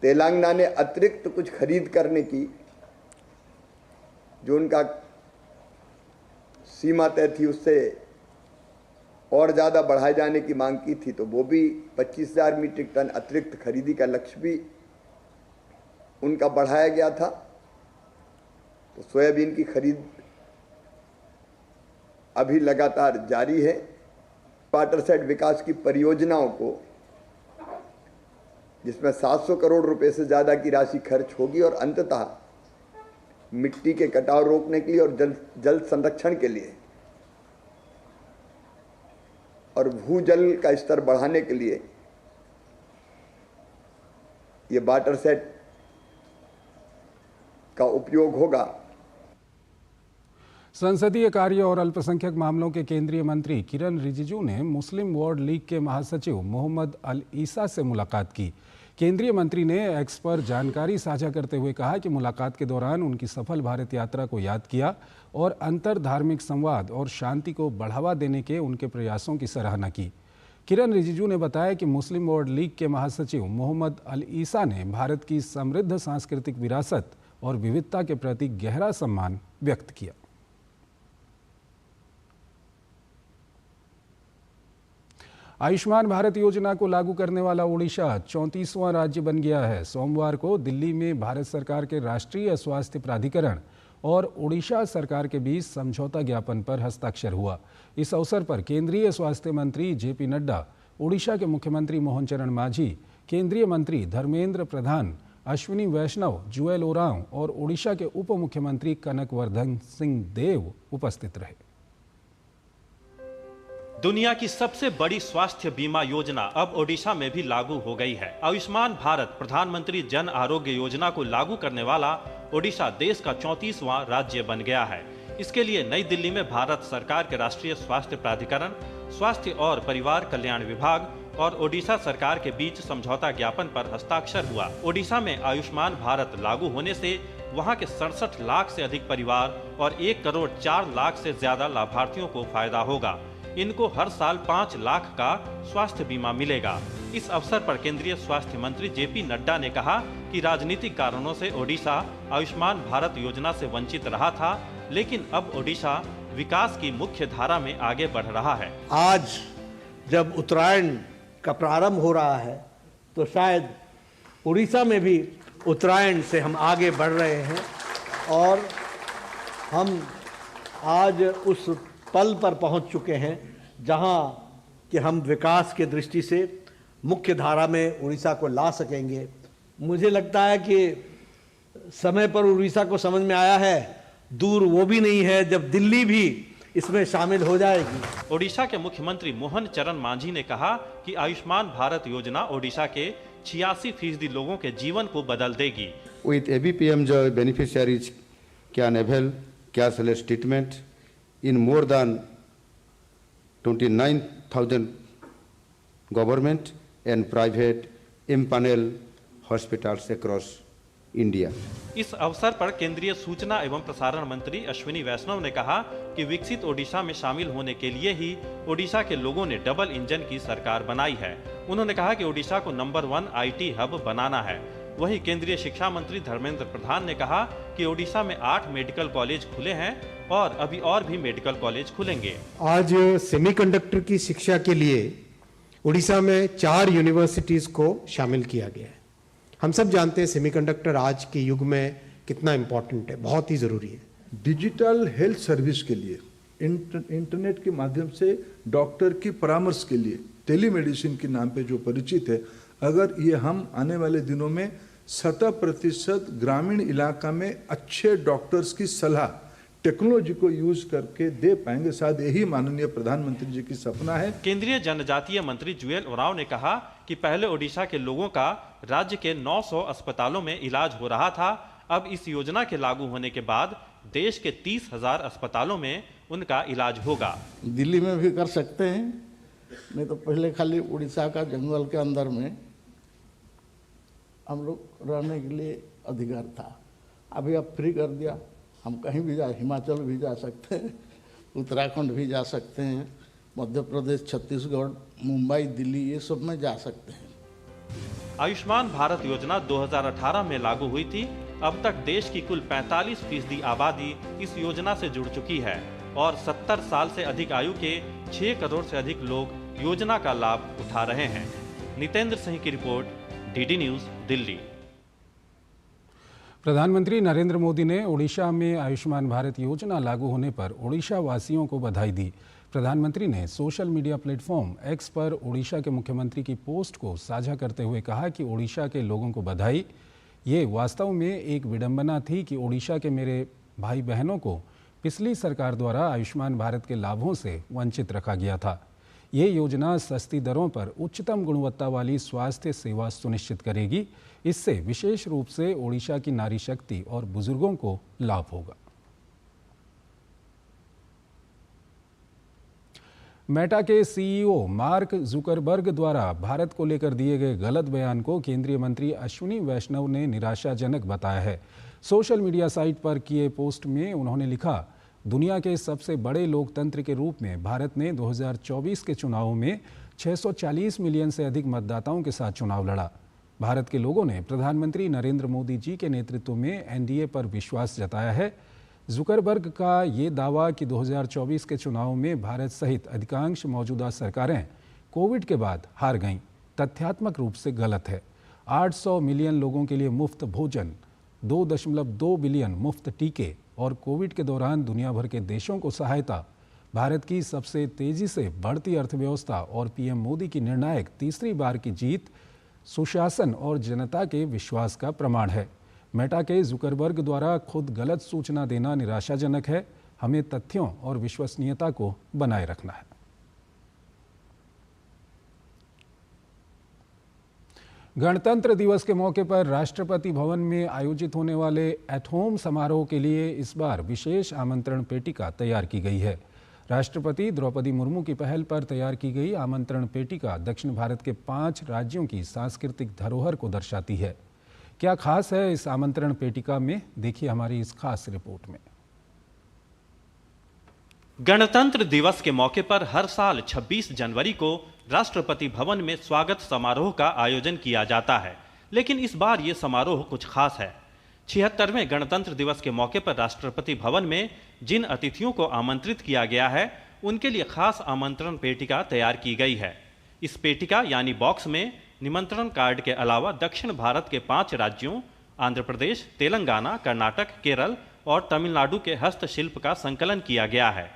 तेलंगाना ने अतिरिक्त कुछ खरीद करने की जो उनका सीमा तय थी उससे और ज़्यादा बढ़ाए जाने की मांग की थी, तो वो भी 25,000 मीट्रिक टन अतिरिक्त खरीदी का लक्ष्य भी उनका बढ़ाया गया था। तो सोयाबीन की खरीद अभी लगातार जारी है। वाटरशेड विकास की परियोजनाओं को, जिसमें 700 करोड़ रुपए से ज़्यादा की राशि खर्च होगी और अंततः मिट्टी के कटाव रोकने के लिए और जल संरक्षण के लिए और भूजल का स्तर बढ़ाने के लिए ये वाटरशेड का उपयोग होगा। संसदीय कार्य और अल्पसंख्यक मामलों के केंद्रीय मंत्री किरण रिजिजू ने मुस्लिम वर्ल्ड लीग के महासचिव मोहम्मद अल ईसा से मुलाकात की। केंद्रीय मंत्री ने एक्स पर जानकारी साझा करते हुए कहा कि मुलाकात के दौरान उनकी सफल भारत यात्रा को याद किया और अंतर धार्मिक संवाद और शांति को बढ़ावा देने के उनके प्रयासों की सराहना की। किरण रिजिजू ने बताया कि मुस्लिम वर्ल्ड लीग के महासचिव मोहम्मद अल ईसा ने भारत की समृद्ध सांस्कृतिक विरासत और विविधता के प्रति गहरा सम्मान व्यक्त किया। आयुष्मान भारत योजना को लागू करने वाला ओडिशा 34वां राज्य बन गया है। सोमवार को दिल्ली में भारत सरकार के राष्ट्रीय स्वास्थ्य प्राधिकरण और ओडिशा सरकार के बीच समझौता ज्ञापन पर हस्ताक्षर हुआ। इस अवसर पर केंद्रीय स्वास्थ्य मंत्री जेपी नड्डा, ओडिशा के मुख्यमंत्री मोहन चरण मांझी, केंद्रीय मंत्री धर्मेंद्र प्रधान, अश्विनी वैष्णव, जुएल ओरांव और ओडिशा के उप मुख्यमंत्री कनकवर्धन सिंह देव उपस्थित रहे। दुनिया की सबसे बड़ी स्वास्थ्य बीमा योजना अब ओडिशा में भी लागू हो गई है। आयुष्मान भारत प्रधानमंत्री जन आरोग्य योजना को लागू करने वाला ओडिशा देश का 34वां राज्य बन गया है। इसके लिए नई दिल्ली में भारत सरकार के राष्ट्रीय स्वास्थ्य प्राधिकरण, स्वास्थ्य और परिवार कल्याण विभाग और ओडिशा सरकार के बीच समझौता ज्ञापन पर हस्ताक्षर हुआ। ओडिशा में आयुष्मान भारत लागू होने से वहां के 67 लाख से अधिक परिवार और 1 करोड़ 4 लाख से ज्यादा लाभार्थियों को फायदा होगा। इनको हर साल 5 लाख का स्वास्थ्य बीमा मिलेगा। इस अवसर पर केंद्रीय स्वास्थ्य मंत्री जेपी नड्डा ने कहा कि राजनीतिक कारणों से ओडिशा आयुष्मान भारत योजना से वंचित रहा था, लेकिन अब ओडिशा विकास की मुख्य धारा में आगे बढ़ रहा है। आज जब उत्तरायण का प्रारंभ हो रहा है तो शायद उड़ीसा में भी उत्तरायण से हम आगे बढ़ रहे हैं और हम आज उस पल पर पहुंच चुके हैं जहां कि हम विकास के दृष्टि से मुख्य धारा में उड़ीसा को ला सकेंगे। मुझे लगता है कि समय पर उड़ीसा को समझ में आया है, दूर वो भी नहीं है जब दिल्ली भी इसमें शामिल हो जाएगी। ओडिशा के मुख्यमंत्री मोहन चरण मांझी ने कहा कि आयुष्मान भारत योजना ओडिशा के 86% लोगों के जीवन को बदल देगी। With ABPM joy beneficiaries can avail cashless treatment in more than 29,000 government and private impanel hospitals across India. इस अवसर पर केंद्रीय सूचना एवं प्रसारण मंत्री अश्विनी वैष्णव ने कहा कि विकसित ओडिशा में शामिल होने के लिए ही ओडिशा के लोगों ने डबल इंजन की सरकार बनाई है। उन्होंने कहा कि ओडिशा को नंबर 1 IT हब बनाना है। वहीं केंद्रीय शिक्षा मंत्री धर्मेंद्र प्रधान ने कहा कि ओडिशा में 8 मेडिकल कॉलेज खुले हैं और अभी और भी मेडिकल कॉलेज खुलेंगे। आज सेमीकंडक्टर की शिक्षा के लिए ओडिशा में 4 यूनिवर्सिटीज को शामिल किया गया है। हम सब जानते हैं सेमीकंडक्टर आज के युग में कितना इम्पोर्टेंट है, बहुत ही जरूरी है। डिजिटल हेल्थ सर्विस के लिए, इंटरनेट के माध्यम से डॉक्टर की परामर्श के लिए टेलीमेडिसिन के नाम पे जो परिचित है, अगर ये हम आने वाले दिनों में 100% ग्रामीण इलाका में अच्छे डॉक्टर्स की सलाह टेक्नोलॉजी को यूज करके दे पाएंगे, शायद यही माननीय प्रधानमंत्री जी की सपना है। केंद्रीय जनजातीय मंत्री जुएल ओरांव ने कहा कि पहले ओडिशा के लोगों का राज्य के 900 अस्पतालों में इलाज हो रहा था। अब इस योजना के लागू होने के बाद देश के 30,000 अस्पतालों में उनका इलाज होगा। दिल्ली में भी कर सकते हैं, नहीं तो पहले खाली उड़ीसा का जंगल के अंदर में हम लोग रहने के लिए अधिकार था। अभी अब फ्री कर दिया, हम कहीं भी जा, हिमाचल भी जा सकते हैं, उत्तराखंड भी जा सकते हैं, मध्य प्रदेश, छत्तीसगढ़, मुंबई, दिल्ली, ये सब में जा सकते हैं। आयुष्मान भारत योजना 2018 में लागू हुई थी। अब तक देश की कुल 45% आबादी इस योजना से जुड़ चुकी है और 70 साल से अधिक आयु के 6 करोड़ से अधिक लोग योजना का लाभ उठा रहे हैं। नितेंद्र सिंह की रिपोर्ट, डीडी न्यूज, दिल्ली। प्रधानमंत्री नरेंद्र मोदी ने ओडिशा में आयुष्मान भारत योजना लागू होने पर ओडिशा वासियों को बधाई दी। प्रधानमंत्री ने सोशल मीडिया प्लेटफॉर्म एक्स पर ओडिशा के मुख्यमंत्री की पोस्ट को साझा करते हुए कहा कि ओडिशा के लोगों को बधाई। ये वास्तव में एक विडंबना थी कि ओडिशा के मेरे भाई बहनों को पिछली सरकार द्वारा आयुष्मान भारत के लाभों से वंचित रखा गया था। ये योजना सस्ती दरों पर उच्चतम गुणवत्ता वाली स्वास्थ्य सेवा सुनिश्चित करेगी। इससे विशेष रूप से ओडिशा की नारी शक्ति और बुजुर्गों को लाभ होगा। मेटा के सीईओ मार्क जुकरबर्ग द्वारा भारत को लेकर दिए गए गलत बयान को केंद्रीय मंत्री अश्विनी वैष्णव ने निराशाजनक बताया है। सोशल मीडिया साइट पर किए पोस्ट में उन्होंने लिखा, दुनिया के सबसे बड़े लोकतंत्र के रूप में भारत ने 2024 के चुनावों में 640 मिलियन से अधिक मतदाताओं के साथ चुनाव लड़ा। भारत के लोगों ने प्रधानमंत्री नरेंद्र मोदी जी के नेतृत्व में एनडीए पर विश्वास जताया है। जुकरबर्ग का ये दावा कि 2024 के चुनाव में भारत सहित अधिकांश मौजूदा सरकारें कोविड के बाद हार गईं, तथ्यात्मक रूप से गलत है। 800 मिलियन लोगों के लिए मुफ्त भोजन, 2.2 बिलियन मुफ्त टीके और कोविड के दौरान दुनिया भर के देशों को सहायता, भारत की सबसे तेजी से बढ़ती अर्थव्यवस्था और पीएम मोदी की निर्णायक तीसरी बार की जीत सुशासन और जनता के विश्वास का प्रमाण है। मेटा के जुकरबर्ग द्वारा खुद गलत सूचना देना निराशाजनक है। हमें तथ्यों और विश्वसनीयता को बनाए रखना है। गणतंत्र दिवस के मौके पर राष्ट्रपति भवन में आयोजित होने वाले एट होम समारोह के लिए इस बार विशेष आमंत्रण पेटिका तैयार की गई है। राष्ट्रपति द्रौपदी मुर्मू की पहल पर तैयार की गई आमंत्रण पेटिका दक्षिण भारत के 5 राज्यों की सांस्कृतिक धरोहर को दर्शाती है। क्या खास है इस आमंत्रण पेटिका में, देखिए हमारी इस खास रिपोर्ट में। गणतंत्र दिवस के मौके पर हर साल 26 जनवरी को राष्ट्रपति भवन में स्वागत समारोह का आयोजन किया जाता है, लेकिन इस बार ये समारोह कुछ खास है। 76वें गणतंत्र दिवस के मौके पर राष्ट्रपति भवन में जिन अतिथियों को आमंत्रित किया गया है, उनके लिए खास आमंत्रण पेटिका तैयार की गई है। इस पेटिका यानी बॉक्स में निमंत्रण कार्ड के अलावा दक्षिण भारत के 5 राज्यों आंध्र प्रदेश, तेलंगाना, कर्नाटक, केरल और तमिलनाडु के हस्तशिल्प का संकलन किया गया है।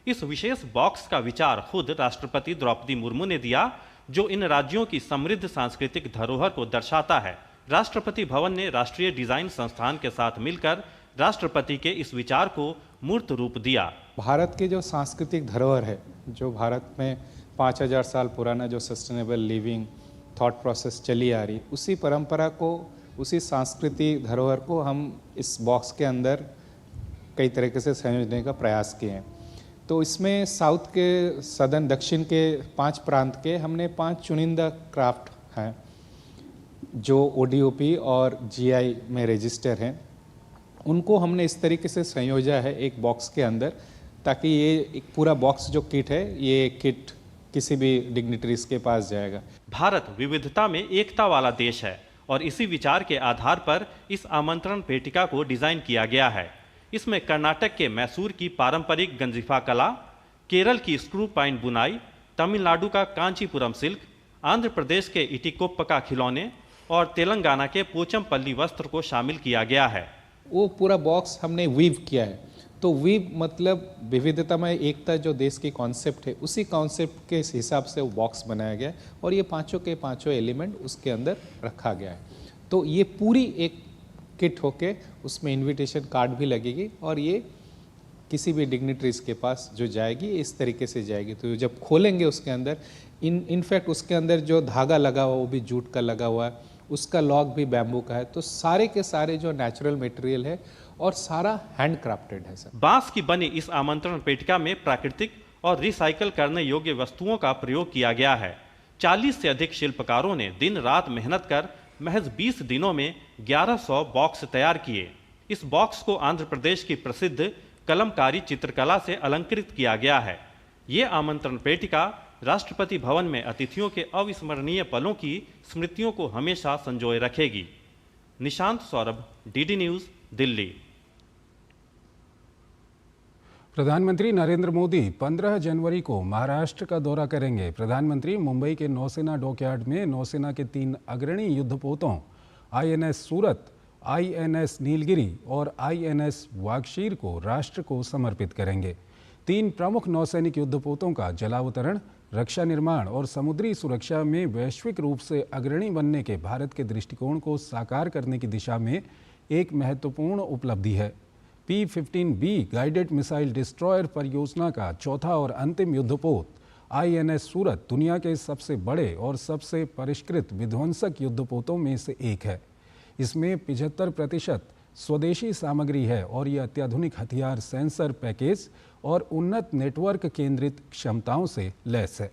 इस विशेष बॉक्स का विचार खुद राष्ट्रपति द्रौपदी मुर्मू ने दिया, जो इन राज्यों की समृद्ध सांस्कृतिक धरोहर को दर्शाता है। राष्ट्रपति भवन ने राष्ट्रीय डिजाइन संस्थान के साथ मिलकर राष्ट्रपति के इस विचार को मूर्त रूप दिया। भारत की जो सांस्कृतिक धरोहर है, जो भारत में 5000 साल पुराना जो सस्टेनेबल लिविंग थॉट प्रोसेस चली आ रही, उसी परंपरा को, उसी सांस्कृतिक धरोहर को हम इस बॉक्स के अंदर कई तरीके से संयोजने का प्रयास किए हैं। तो इसमें साउथ के, सदर्न, दक्षिण के 5 प्रांत के हमने 5 चुनिंदा क्राफ्ट हैं जो ओडीओपी और जीआई में रजिस्टर हैं। उनको हमने इस तरीके से संयोजा है एक बॉक्स के अंदर, ताकि ये एक पूरा बॉक्स जो किट है, ये किट किसी भी डिग्निटरीज के पास जाएगा। भारत विविधता में एकता वाला देश है और इसी विचार के आधार पर इस आमंत्रण पेटिका को डिजाइन किया गया है। इसमें कर्नाटक के मैसूर की पारंपरिक गंजिफा कला, केरल की स्क्रू पाइन बुनाई, तमिलनाडु का कांचीपुरम सिल्क, आंध्र प्रदेश के इटिकोप्पका खिलौने और तेलंगाना के पोचमपल्ली वस्त्र को शामिल किया गया है। वो पूरा बॉक्स हमने वीव किया है। तो वीव मतलब विविधता में एकता, जो देश की कॉन्सेप्ट है, उसी कॉन्सेप्ट के हिसाब से वो बॉक्स बनाया गया है और ये 5 के 5 एलिमेंट उसके अंदर रखा गया है। तो ये पूरी एक किट होके उसमें इनविटेशन कार्ड भी लगेगी और ये किसी भी डिग्निटरीज के पास जो जाएगी इस तरीके से जाएगी। तो जब खोलेंगे उसके अंदर इनफैक्ट उसके अंदर जो धागा लगा हुआ वो भी जूट का लगा हुआ है, उसका लॉक भी बैम्बू का है। तो सारे के सारे जो नेचुरल मटेरियल है और सारा हैंड क्राफ्टेड है। सर, बांस की बनी इस आमंत्रण पेटिका में प्राकृतिक और रिसाइकल करने योग्य वस्तुओं का प्रयोग किया गया है। 40 से अधिक शिल्पकारों ने दिन रात मेहनत कर महज 20 दिनों में 1100 बॉक्स तैयार किए। इस बॉक्स को आंध्र प्रदेश की प्रसिद्ध कलमकारी चित्रकला से अलंकृत किया गया है। ये आमंत्रण पेटिका राष्ट्रपति भवन में अतिथियों के अविस्मरणीय पलों की स्मृतियों को हमेशा संजोए रखेगी। Nishant Saurabh, DD news, Delhi. प्रधानमंत्री नरेंद्र मोदी 15 जनवरी को महाराष्ट्र का दौरा करेंगे। प्रधानमंत्री मुंबई के नौसेना डॉकयार्ड में नौसेना के 3 अग्रणी युद्धपोतों INS सूरत, INS नीलगिरी और INS वागशीर को राष्ट्र को समर्पित करेंगे। 3 प्रमुख नौसैनिक युद्धपोतों का जलावतरण रक्षा निर्माण और समुद्री सुरक्षा में वैश्विक रूप से अग्रणी बनने के भारत के दृष्टिकोण को साकार करने की दिशा में एक महत्वपूर्ण उपलब्धि है। P-15B गाइडेड मिसाइल डिस्ट्रॉयर परियोजना का चौथा और अंतिम युद्धपोत INS सूरत दुनिया के सबसे बड़े और सबसे परिष्कृत विध्वंसक युद्धपोतों में से एक है। इसमें 75% स्वदेशी सामग्री है और यह अत्याधुनिक हथियार सेंसर पैकेज और उन्नत नेटवर्क केंद्रित क्षमताओं से लैस है।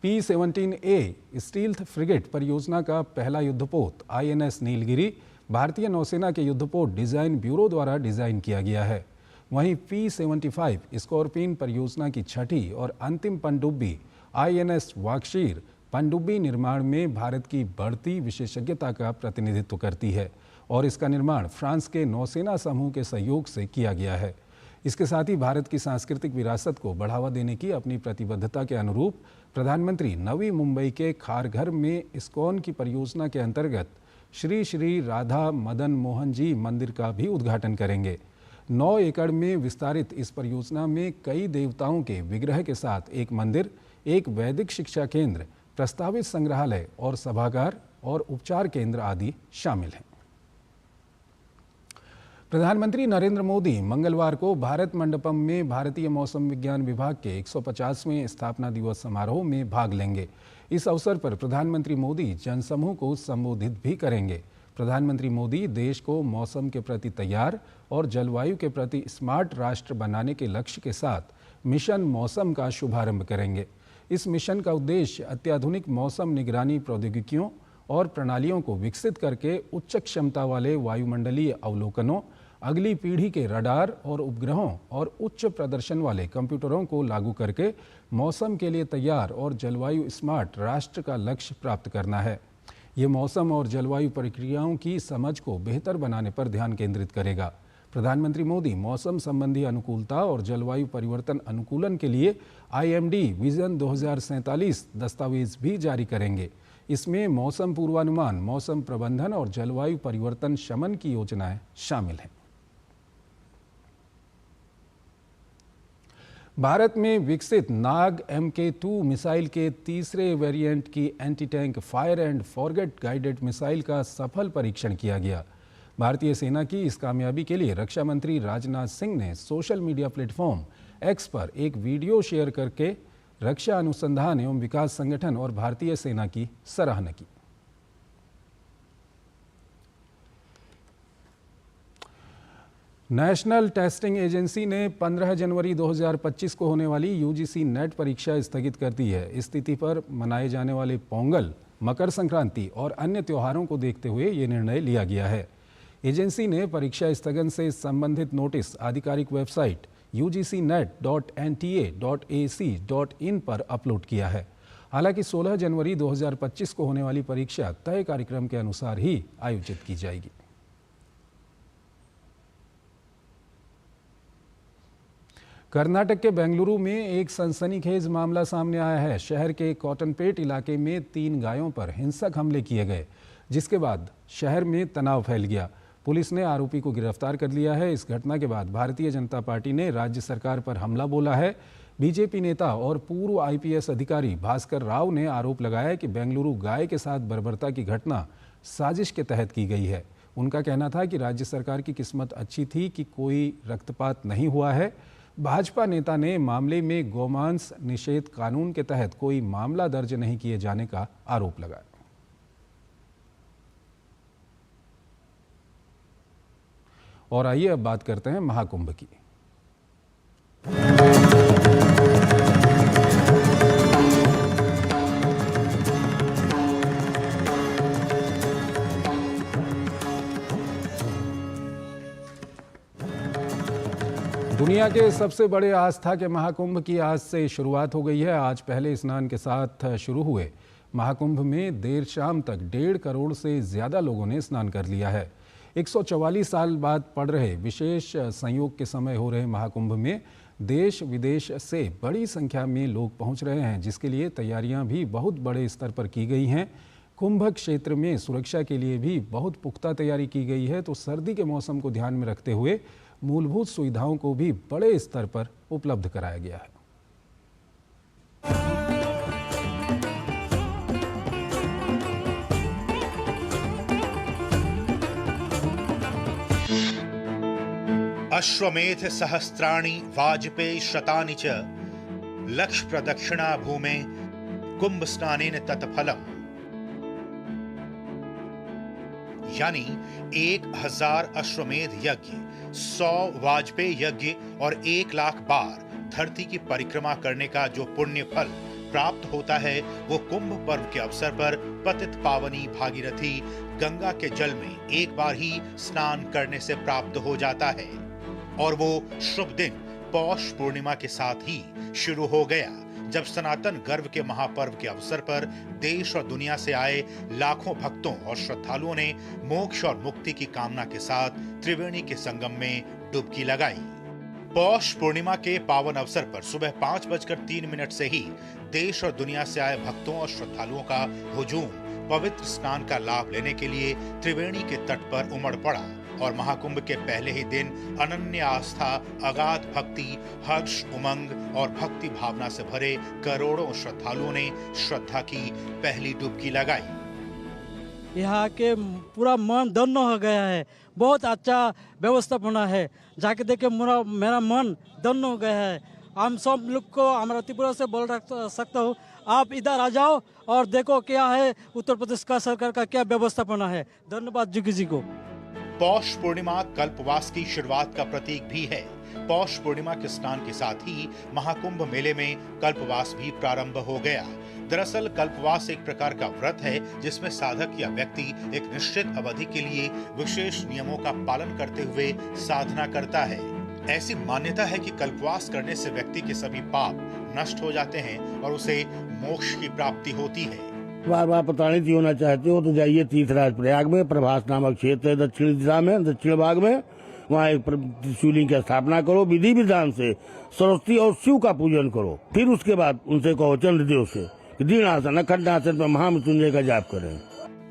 P-17A स्टील्थ फ्रिगेट परियोजना का पहला युद्धपोत INS नीलगिरी भारतीय नौसेना के युद्धपोत डिज़ाइन ब्यूरो द्वारा डिज़ाइन किया गया है। वहीं P-75 स्कॉर्पियन परियोजना की छठी और अंतिम पनडुब्बी INS वागशीर पनडुब्बी निर्माण में भारत की बढ़ती विशेषज्ञता का प्रतिनिधित्व करती है और इसका निर्माण फ्रांस के नौसेना समूह के सहयोग से किया गया है। इसके साथ ही भारत की सांस्कृतिक विरासत को बढ़ावा देने की अपनी प्रतिबद्धता के अनुरूप प्रधानमंत्री नवी मुंबई के खारघर में इस्कॉन की परियोजना के अंतर्गत श्री श्री राधा मदन मोहन जी मंदिर का भी उद्घाटन करेंगे। 9 एकड़ में विस्तारित इस परियोजना में कई देवताओं के विग्रह के साथ एक मंदिर, एक वैदिक शिक्षा केंद्र, प्रस्तावित संग्रहालय और सभागार और उपचार केंद्र आदि शामिल हैं। प्रधानमंत्री नरेंद्र मोदी मंगलवार को भारत मंडपम में भारतीय मौसम विज्ञान विभाग के 150वें स्थापना दिवस समारोह में भाग लेंगे। इस अवसर पर प्रधानमंत्री मोदी जनसमूह को संबोधित भी करेंगे। प्रधानमंत्री मोदी देश को मौसम के प्रति तैयार और जलवायु के प्रति स्मार्ट राष्ट्र बनाने के लक्ष्य के साथ मिशन मौसम का शुभारंभ करेंगे। इस मिशन का उद्देश्य अत्याधुनिक मौसम निगरानी प्रौद्योगिकियों और प्रणालियों को विकसित करके उच्च क्षमता वाले वायुमंडलीय अवलोकनों, अगली पीढ़ी के रडार और उपग्रहों और उच्च प्रदर्शन वाले कंप्यूटरों को लागू करके मौसम के लिए तैयार और जलवायु स्मार्ट राष्ट्र का लक्ष्य प्राप्त करना है। ये मौसम और जलवायु प्रक्रियाओं की समझ को बेहतर बनाने पर ध्यान केंद्रित करेगा। प्रधानमंत्री मोदी मौसम संबंधी अनुकूलता और जलवायु परिवर्तन अनुकूलन के लिए IMD विजन 2047 दस्तावेज भी जारी करेंगे। इसमें मौसम पूर्वानुमान, मौसम प्रबंधन और जलवायु परिवर्तन शमन की योजनाएं शामिल हैं। भारत में विकसित नाग MK2 मिसाइल के तीसरे वेरिएंट की anti tank fire and forget guided missile का सफल परीक्षण किया गया। भारतीय सेना की इस कामयाबी के लिए रक्षा मंत्री राजनाथ सिंह ने सोशल मीडिया प्लेटफॉर्म X पर एक वीडियो शेयर करके रक्षा अनुसंधान एवं विकास संगठन और भारतीय सेना की सराहना की। नेशनल टेस्टिंग एजेंसी ने 15 जनवरी 2025 को होने वाली UGC नेट परीक्षा स्थगित कर दी है। इस तिथि पर मनाए जाने वाले पोंगल, मकर संक्रांति और अन्य त्योहारों को देखते हुए ये निर्णय लिया गया है। एजेंसी ने परीक्षा स्थगन से संबंधित नोटिस आधिकारिक वेबसाइट ugcnet.nta.ac.in पर अपलोड किया है। हालांकि 16 जनवरी 2025 को होने वाली परीक्षा तय कार्यक्रम के अनुसार ही आयोजित की जाएगी। कर्नाटक के बेंगलुरु में एक सनसनीखेज मामला सामने आया है। शहर के कॉटनपेट इलाके में 3 गायों पर हिंसक हमले किए गए, जिसके बाद शहर में तनाव फैल गया। पुलिस ने आरोपी को गिरफ्तार कर लिया है। इस घटना के बाद भारतीय जनता पार्टी ने राज्य सरकार पर हमला बोला है। बीजेपी नेता और पूर्व IPS अधिकारी भास्कर राव ने आरोप लगाया कि बेंगलुरु गाय के साथ बर्बरता की घटना साजिश के तहत की गई है। उनका कहना था कि राज्य सरकार की किस्मत अच्छी थी कि कोई रक्तपात नहीं हुआ है। भाजपा नेता ने मामले में गौमांस निषेध कानून के तहत कोई मामला दर्ज नहीं किए जाने का आरोप लगाया। और आइए अब बात करते हैं महाकुंभ की। दुनिया के सबसे बड़े आस्था के महाकुंभ की आज से शुरुआत हो गई है। आज पहले स्नान के साथ शुरू हुए महाकुंभ में देर शाम तक 1.5 करोड़ से ज़्यादा लोगों ने स्नान कर लिया है। 144 साल बाद पड़ रहे विशेष संयोग के समय हो रहे महाकुंभ में देश विदेश से बड़ी संख्या में लोग पहुंच रहे हैं, जिसके लिए तैयारियां भी बहुत बड़े स्तर पर की गई हैं। कुंभ क्षेत्र में सुरक्षा के लिए भी बहुत पुख्ता तैयारी की गई है, तो सर्दी के मौसम को ध्यान में रखते हुए मूलभूत सुविधाओं को भी बड़े स्तर पर उपलब्ध कराया गया है। अश्वमेध सहस्त्राणि वाजपेयी शतानि च लक्ष्य प्रदक्षिणा भूमे कुंभ स्नानेन तत्फलम्। यानी 1000 अश्वमेध यज्ञ, 100 वाजपेयी यज्ञ और 1 लाख बार धरती की परिक्रमा करने का जो पुण्य फल प्राप्त होता है, वो कुंभ पर्व के अवसर पर पतित पावनी भागीरथी गंगा के जल में एक बार ही स्नान करने से प्राप्त हो जाता है। और वो शुभ दिन पौष पूर्णिमा के साथ ही शुरू हो गया, जब सनातन गर्व के महापर्व के अवसर पर देश और दुनिया से आए लाखों भक्तों और श्रद्धालुओं ने मोक्ष और मुक्ति की कामना के साथ त्रिवेणी के संगम में डुबकी लगाई। पौष पूर्णिमा के पावन अवसर पर सुबह 5:03 से ही देश और दुनिया से आए भक्तों और श्रद्धालुओं का हुजूम पवित्र स्नान का लाभ लेने के लिए त्रिवेणी के तट पर उमड़ पड़ा और महाकुंभ के पहले ही दिन अनन्य आस्था, अगाध भक्ति, हर्ष, उमंग और भक्ति भावना से भरे करोड़ों श्रद्धालुओं ने श्रद्धा की पहली डुबकी लगाई। यहाँ के पूरा मन धन्य हो गया है, बहुत अच्छा व्यवस्थापना है, जाके देखे मेरा मन धन्य हो गया है। हम सब लोग को हमारा त्रिपुरा से बोल सकता हूँ, आप इधर आ जाओ और देखो क्या है उत्तर प्रदेश का सरकार का क्या व्यवस्थापना है। धन्यवाद जोगी जी को। पौष पूर्णिमा कल्पवास की शुरुआत का प्रतीक भी है। पौष पूर्णिमा के स्नान के साथ ही महाकुंभ मेले में कल्पवास भी प्रारंभ हो गया। दरअसल कल्पवास एक प्रकार का व्रत है, जिसमें साधक या व्यक्ति एक निश्चित अवधि के लिए विशेष नियमों का पालन करते हुए साधना करता है। ऐसी मान्यता है कि कल्पवास करने से व्यक्ति के सभी पाप नष्ट हो जाते हैं और उसे मोक्ष की प्राप्ति होती है। बार बार प्रताड़ित होना चाहते हो तो जाइए तीर्थराज प्रयाग में, प्रभास नामक क्षेत्र है दक्षिण दिशा में, दक्षिण भाग में। वहाँ एक शिवलिंग की स्थापना करो, विधि विधान से सरस्वती और शिव का पूजन करो। फिर उसके बाद उनसे कहो चंद्रदेव से दीनासन अखंडासन पर महामृत्युंजय का जाप करें।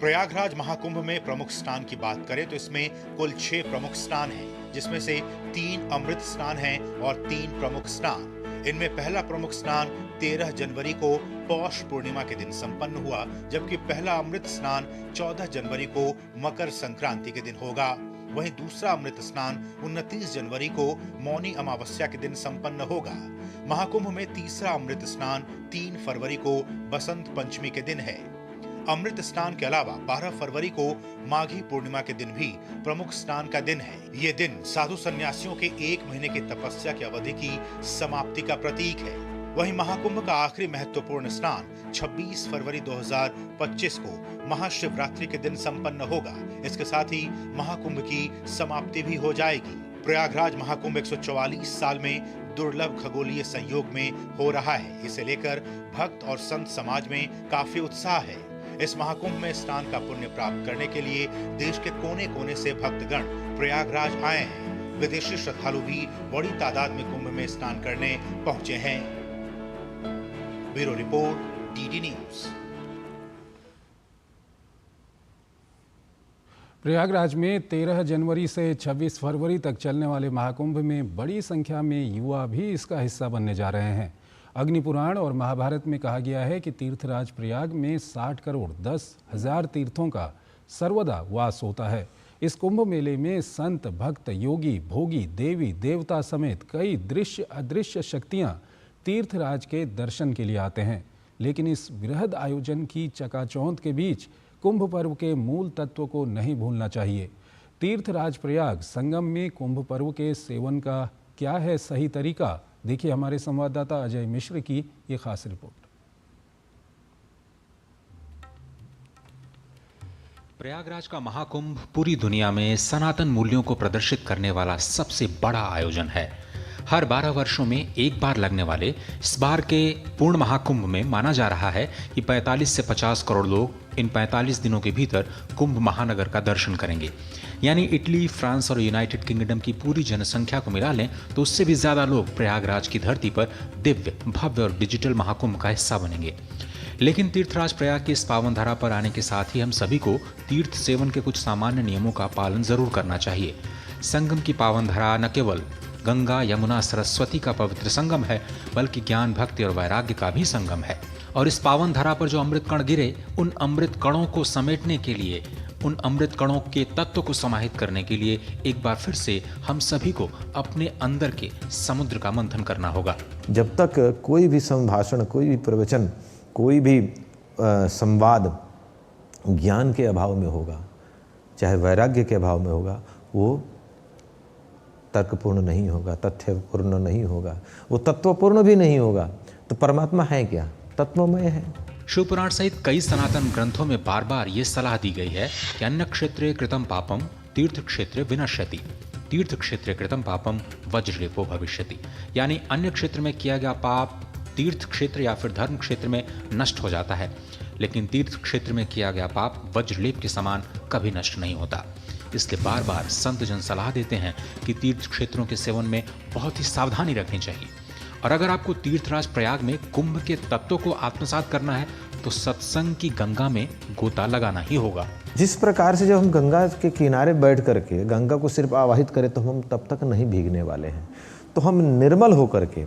प्रयागराज महाकुंभ में प्रमुख स्नान की बात करें तो इसमें कुल 6 प्रमुख स्नान हैं, जिसमें से 3 अमृत स्नान हैं और 3 प्रमुख स्नान। इनमें पहला प्रमुख स्नान 13 जनवरी को पौष पूर्णिमा के दिन संपन्न हुआ, जबकि पहला अमृत स्नान 14 जनवरी को मकर संक्रांति के दिन होगा। वहीं दूसरा अमृत स्नान 29 जनवरी को मौनी अमावस्या के दिन संपन्न होगा। महाकुंभ में तीसरा अमृत स्नान 3 फरवरी को बसंत पंचमी के दिन है। अमृत स्नान के अलावा 12 फरवरी को माघी पूर्णिमा के दिन भी प्रमुख स्नान का दिन है। ये दिन साधु सन्यासियों के 1 महीने की तपस्या की अवधि की समाप्ति का प्रतीक है। वहीं महाकुंभ का आखिरी महत्वपूर्ण स्नान 26 फरवरी 2025 को महाशिवरात्रि के दिन संपन्न होगा। इसके साथ ही महाकुंभ की समाप्ति भी हो जाएगी। प्रयागराज महाकुंभ 144 साल में दुर्लभ खगोलीय संयोग में हो रहा है। इसे लेकर भक्त और संत समाज में काफी उत्साह है। इस महाकुंभ में स्नान का पुण्य प्राप्त करने के लिए देश के कोने कोने से भक्तगण प्रयागराज आए हैं। विदेशी श्रद्धालु भी बड़ी तादाद में कुंभ में स्नान करने पहुंचे हैं। Bureau report, DD news. Prayagraj में 13 जनवरी से 26 फरवरी तक चलने वाले महाकुंभ में बड़ी संख्या में युवा भी इसका हिस्सा बनने जा रहे हैं। अग्निपुराण और महाभारत में कहा गया है कि तीर्थराज प्रयाग में 60 करोड़ 10,000 तीर्थों का सर्वदा वास होता है। इस कुंभ मेले में संत, भक्त, योगी, भोगी, देवी देवता समेत कई दृश्य अदृश्य शक्तियां तीर्थराज के दर्शन के लिए आते हैं। लेकिन इस बृहद आयोजन की चकाचौंध के बीच कुंभ पर्व के मूल तत्व को नहीं भूलना चाहिए। तीर्थराज प्रयाग संगम में कुंभ पर्व के सेवन का क्या है सही तरीका, देखिए हमारे संवाददाता अजय मिश्र की ये खास रिपोर्ट। प्रयागराज का महाकुंभ पूरी दुनिया में सनातन मूल्यों को प्रदर्शित करने वाला सबसे बड़ा आयोजन है। हर 12 वर्षों में एक बार लगने वाले इस बार के पूर्ण महाकुंभ में माना जा रहा है कि 45 से 50 करोड़ लोग इन 45 दिनों के भीतर कुंभ महानगर का दर्शन करेंगे। यानी इटली, फ्रांस और यूनाइटेड किंगडम की पूरी जनसंख्या को मिला लें तो उससे भी ज्यादा लोग प्रयागराज की धरती पर दिव्य, भव्य और डिजिटल महाकुंभ का हिस्सा बनेंगे। लेकिन तीर्थराज प्रयाग की इस पावन धरा पर आने के साथ ही हम सभी को तीर्थ सेवन के कुछ सामान्य नियमों का पालन जरूर करना चाहिए। संगम की पावन धरा न केवल गंगा, यमुना, सरस्वती का पवित्र संगम है, बल्कि ज्ञान, भक्ति और वैराग्य का भी संगम है। और इस पावन धरा पर जो अमृत कण गिरे, उन अमृत कणों को समेटने के लिए, उन अमृत कणों के तत्व को समाहित करने के लिए एक बार फिर से हम सभी को अपने अंदर के समुद्र का मंथन करना होगा। जब तक कोई भी संभाषण, कोई भी प्रवचन, कोई भी संवाद ज्ञान के अभाव में होगा, चाहे वैराग्य के अभाव में होगा, वो तर्कपूर्ण नहीं होगा, तथ्यपूर्ण नहीं होगा, वो तत्वपूर्ण भी नहीं होगा। तो परमात्मा है क्या? तत्वमय है। शिवपुराण सहित कई सनातन ग्रंथों में बार बार ये सलाह दी गई है कि अन्य क्षेत्रे कृतं पापम तीर्थ क्षेत्रे विनश्यति, तीर्थ क्षेत्रे कृतं पापम वज्रलेपो भविष्यति। यानी अन्य क्षेत्र में किया गया पाप तीर्थ क्षेत्र या फिर धर्म क्षेत्र में नष्ट हो जाता है, लेकिन तीर्थ क्षेत्र में किया गया पाप वज्रलेप के समान कभी नष्ट नहीं होता। इसलिए बार बार संत जन सलाह देते हैं कि तीर्थ क्षेत्रों के सेवन में बहुत ही सावधानी रखनी चाहिए। और अगर आपको तीर्थराज प्रयाग में कुंभ के तत्वों को आत्मसात करना है तो सत्संग की गंगा में गोता लगाना ही होगा। जिस प्रकार से जब हम गंगा के किनारे बैठ करके गंगा को सिर्फ आवाहित करें तो हम तब तक नहीं भीगने वाले हैं। तो हम निर्मल होकर के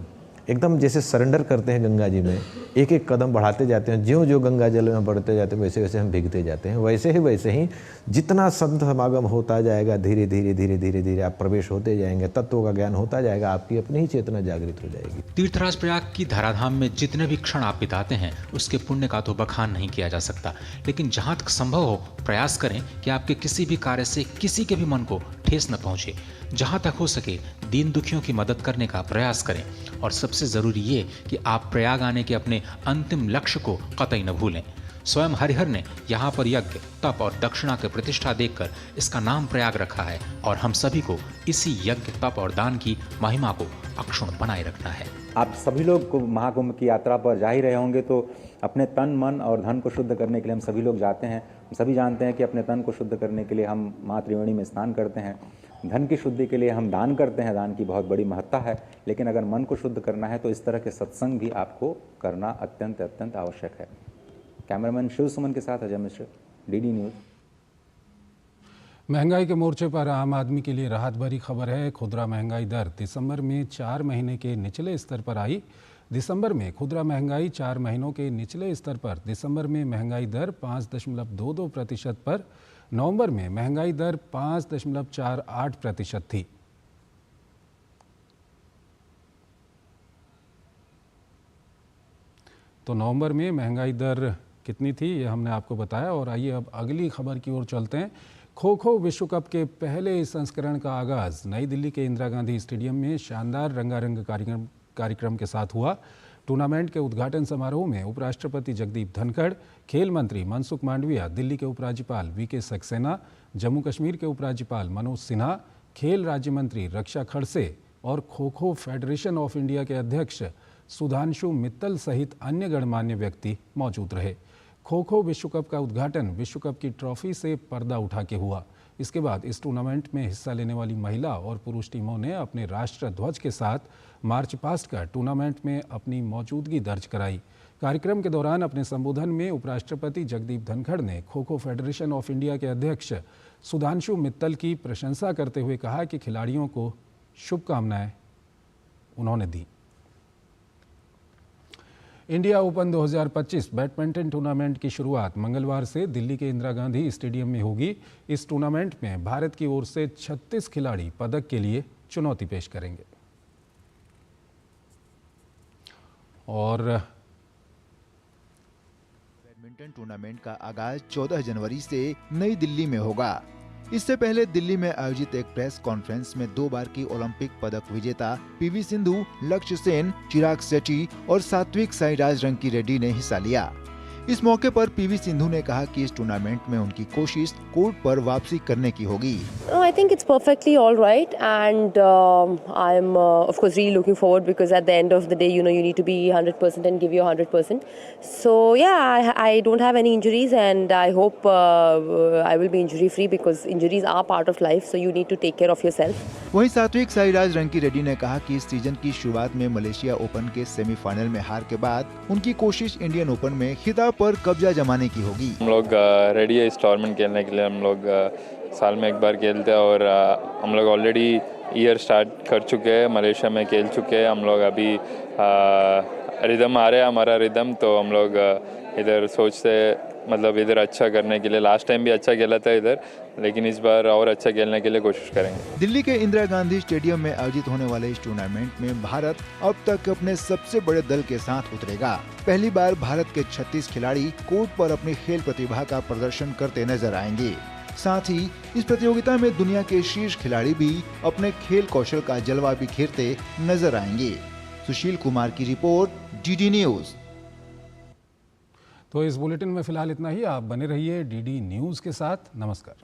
एकदम जैसे सरेंडर करते हैं गंगा जी में, एक एक कदम बढ़ाते जाते हैं, ज्यों ज्यों गंगा जल में बढ़ते जाते हैं वैसे वैसे हम भीगते जाते हैं। वैसे ही जितना संत समागम होता जाएगा, धीरे धीरे धीरे धीरे धीरे आप प्रवेश होते जाएंगे, तत्वों का ज्ञान होता जाएगा, आपकी अपनी ही चेतना जागृत हो जाएगी। तीर्थराज प्रयाग की धराधाम में जितने भी क्षण आप बिताते हैं उसके पुण्य का तो बखान नहीं किया जा सकता, लेकिन जहाँ तक संभव हो प्रयास करें कि आपके किसी भी कार्य से किसी के भी मन को ठेस न पहुंचे। जहाँ तक हो सके दीन दुखियों की मदद करने का प्रयास करें। और सबसे जरूरी ये कि आप प्रयाग आने के अपने अंतिम लक्ष्य को कतई न भूलें। स्वयं हरिहर ने यहाँ पर यज्ञ, तप और दक्षिणा की प्रतिष्ठा देखकर इसका नाम प्रयाग रखा है और हम सभी को इसी यज्ञ, तप और दान की महिमा को अक्षुण्ण बनाए रखना है। आप सभी लोग महाकुंभ की यात्रा पर जा ही रहे होंगे, तो अपने तन, मन और धन को शुद्ध करने के लिए हम सभी लोग जाते हैं। हम सभी जानते हैं कि अपने तन को शुद्ध करने के लिए हम माँ त्रिवेणी में स्नान करते हैं, धन की शुद्धि के लिए हम दान करते हैं, दान की बहुत बड़ी महत्ता है। लेकिन अगर मन को शुद्ध करना है तो इस तरह के सत्संग भी आपको करना अत्यंत अत्यंत आवश्यक है। कैमरामैन शिव सुमन के साथ अजय मिश्र, डीडी न्यूज़। महंगाई के मोर्चे पर आम आदमी के लिए राहत भरी खबर है। खुदरा महंगाई दर दिसंबर में 4 महीने के निचले स्तर पर आई। दिसंबर में खुदरा महंगाई 4 महीनों के निचले स्तर पर। दिसंबर में महंगाई दर 5.22% पर। नवंबर में महंगाई दर 5.48% थी। तो नवंबर में महंगाई दर कितनी थी ये हमने आपको बताया। और आइए अब अगली खबर की ओर चलते हैं। खो खो विश्व कप के पहले संस्करण का आगाज नई दिल्ली के इंदिरा गांधी स्टेडियम में शानदार रंगारंग कार्यक्रम के साथ हुआ। टूर्नामेंट के उद्घाटन समारोह में उपराष्ट्रपति जगदीप धनखड़, खेल मंत्री मनसुख मांडविया, दिल्ली के उपराज्यपाल वीके सक्सेना, जम्मू कश्मीर के उपराज्यपाल मनोज सिन्हा, खेल राज्य मंत्री रक्षा खड़से और kho kho federation of India के अध्यक्ष सुधांशु मित्तल सहित अन्य गणमान्य व्यक्ति मौजूद रहे। खो खो विश्व कप का उद्घाटन विश्व कप की ट्रॉफी से पर्दा उठा के हुआ। इसके बाद इस टूर्नामेंट में हिस्सा लेने वाली महिला और पुरुष टीमों ने अपने राष्ट्र ध्वज के साथ मार्च पास्ट कर टूर्नामेंट में अपनी मौजूदगी दर्ज कराई। कार्यक्रम के दौरान अपने संबोधन में उपराष्ट्रपति जगदीप धनखड़ ने kho kho federation of India के अध्यक्ष सुधांशु मित्तल की प्रशंसा करते हुए कहा कि खिलाड़ियों को शुभकामनाएं उन्होंने दी। इंडिया ओपन 2025 बैडमिंटन टूर्नामेंट की शुरुआत मंगलवार से दिल्ली के इंदिरा गांधी स्टेडियम में होगी। इस टूर्नामेंट में भारत की ओर से 36 खिलाड़ी पदक के लिए चुनौती पेश करेंगे। और बैडमिंटन टूर्नामेंट का आगाज 14 जनवरी से नई दिल्ली में होगा। इससे पहले दिल्ली में आयोजित एक प्रेस कॉन्फ्रेंस में 2 बार की ओलंपिक पदक विजेता पीवी सिंधु, लक्ष्य सेन, चिराग शेट्टी और सात्विक साईराज रंकी रेड्डी ने हिस्सा लिया। इस मौके पर पीवी सिंधु ने कहा कि इस टूर्नामेंट में उनकी कोशिश कोर्ट पर वापसी करने की होगी। I think it's perfectly all right, and I'm of course really looking forward, because at the end of the day, you need to be 100% and give your 100%. So yeah, I don't have any injuries, and I hope I will be injury free, because injuries are part of life, so you need to take care of yourself. वहीं सात्विक साईराज रंकीरेड्डी ने कहा कि इस season की शुरुआत में Malaysia open के semifinal में हार के बाद उनकी कोशिश इंडियन ओपन में खिताब पर कब्जा जमाने की होगी। हम लोग रेडी है इस टूर्नामेंट खेलने के लिए। हम लोग साल में एक बार खेलते हैं और हम लोग ऑलरेडी ईयर स्टार्ट कर चुके हैं, मलेशिया में खेल चुके हैं। हम लोग अभी रिदम आ रहा है हमारा रिदम, तो हम लोग इधर सोचते मतलब इधर अच्छा करने के लिए। लास्ट टाइम भी अच्छा खेला था इधर, लेकिन इस बार और अच्छा खेलने के लिए कोशिश करेंगे। दिल्ली के इंदिरा गांधी स्टेडियम में आयोजित होने वाले इस टूर्नामेंट में भारत अब तक अपने सबसे बड़े दल के साथ उतरेगा। पहली बार भारत के 36 खिलाड़ी कोर्ट पर अपनी खेल प्रतिभा का प्रदर्शन करते नजर आएंगे। साथ ही इस प्रतियोगिता में दुनिया के शीर्ष खिलाड़ी भी अपने खेल कौशल का जलवा बिखेरते नजर आएंगे। सुशील कुमार की रिपोर्ट, डीडी न्यूज। तो इस बुलेटिन में फिलहाल इतना ही। आप बने रहिए डीडी न्यूज के साथ। नमस्कार।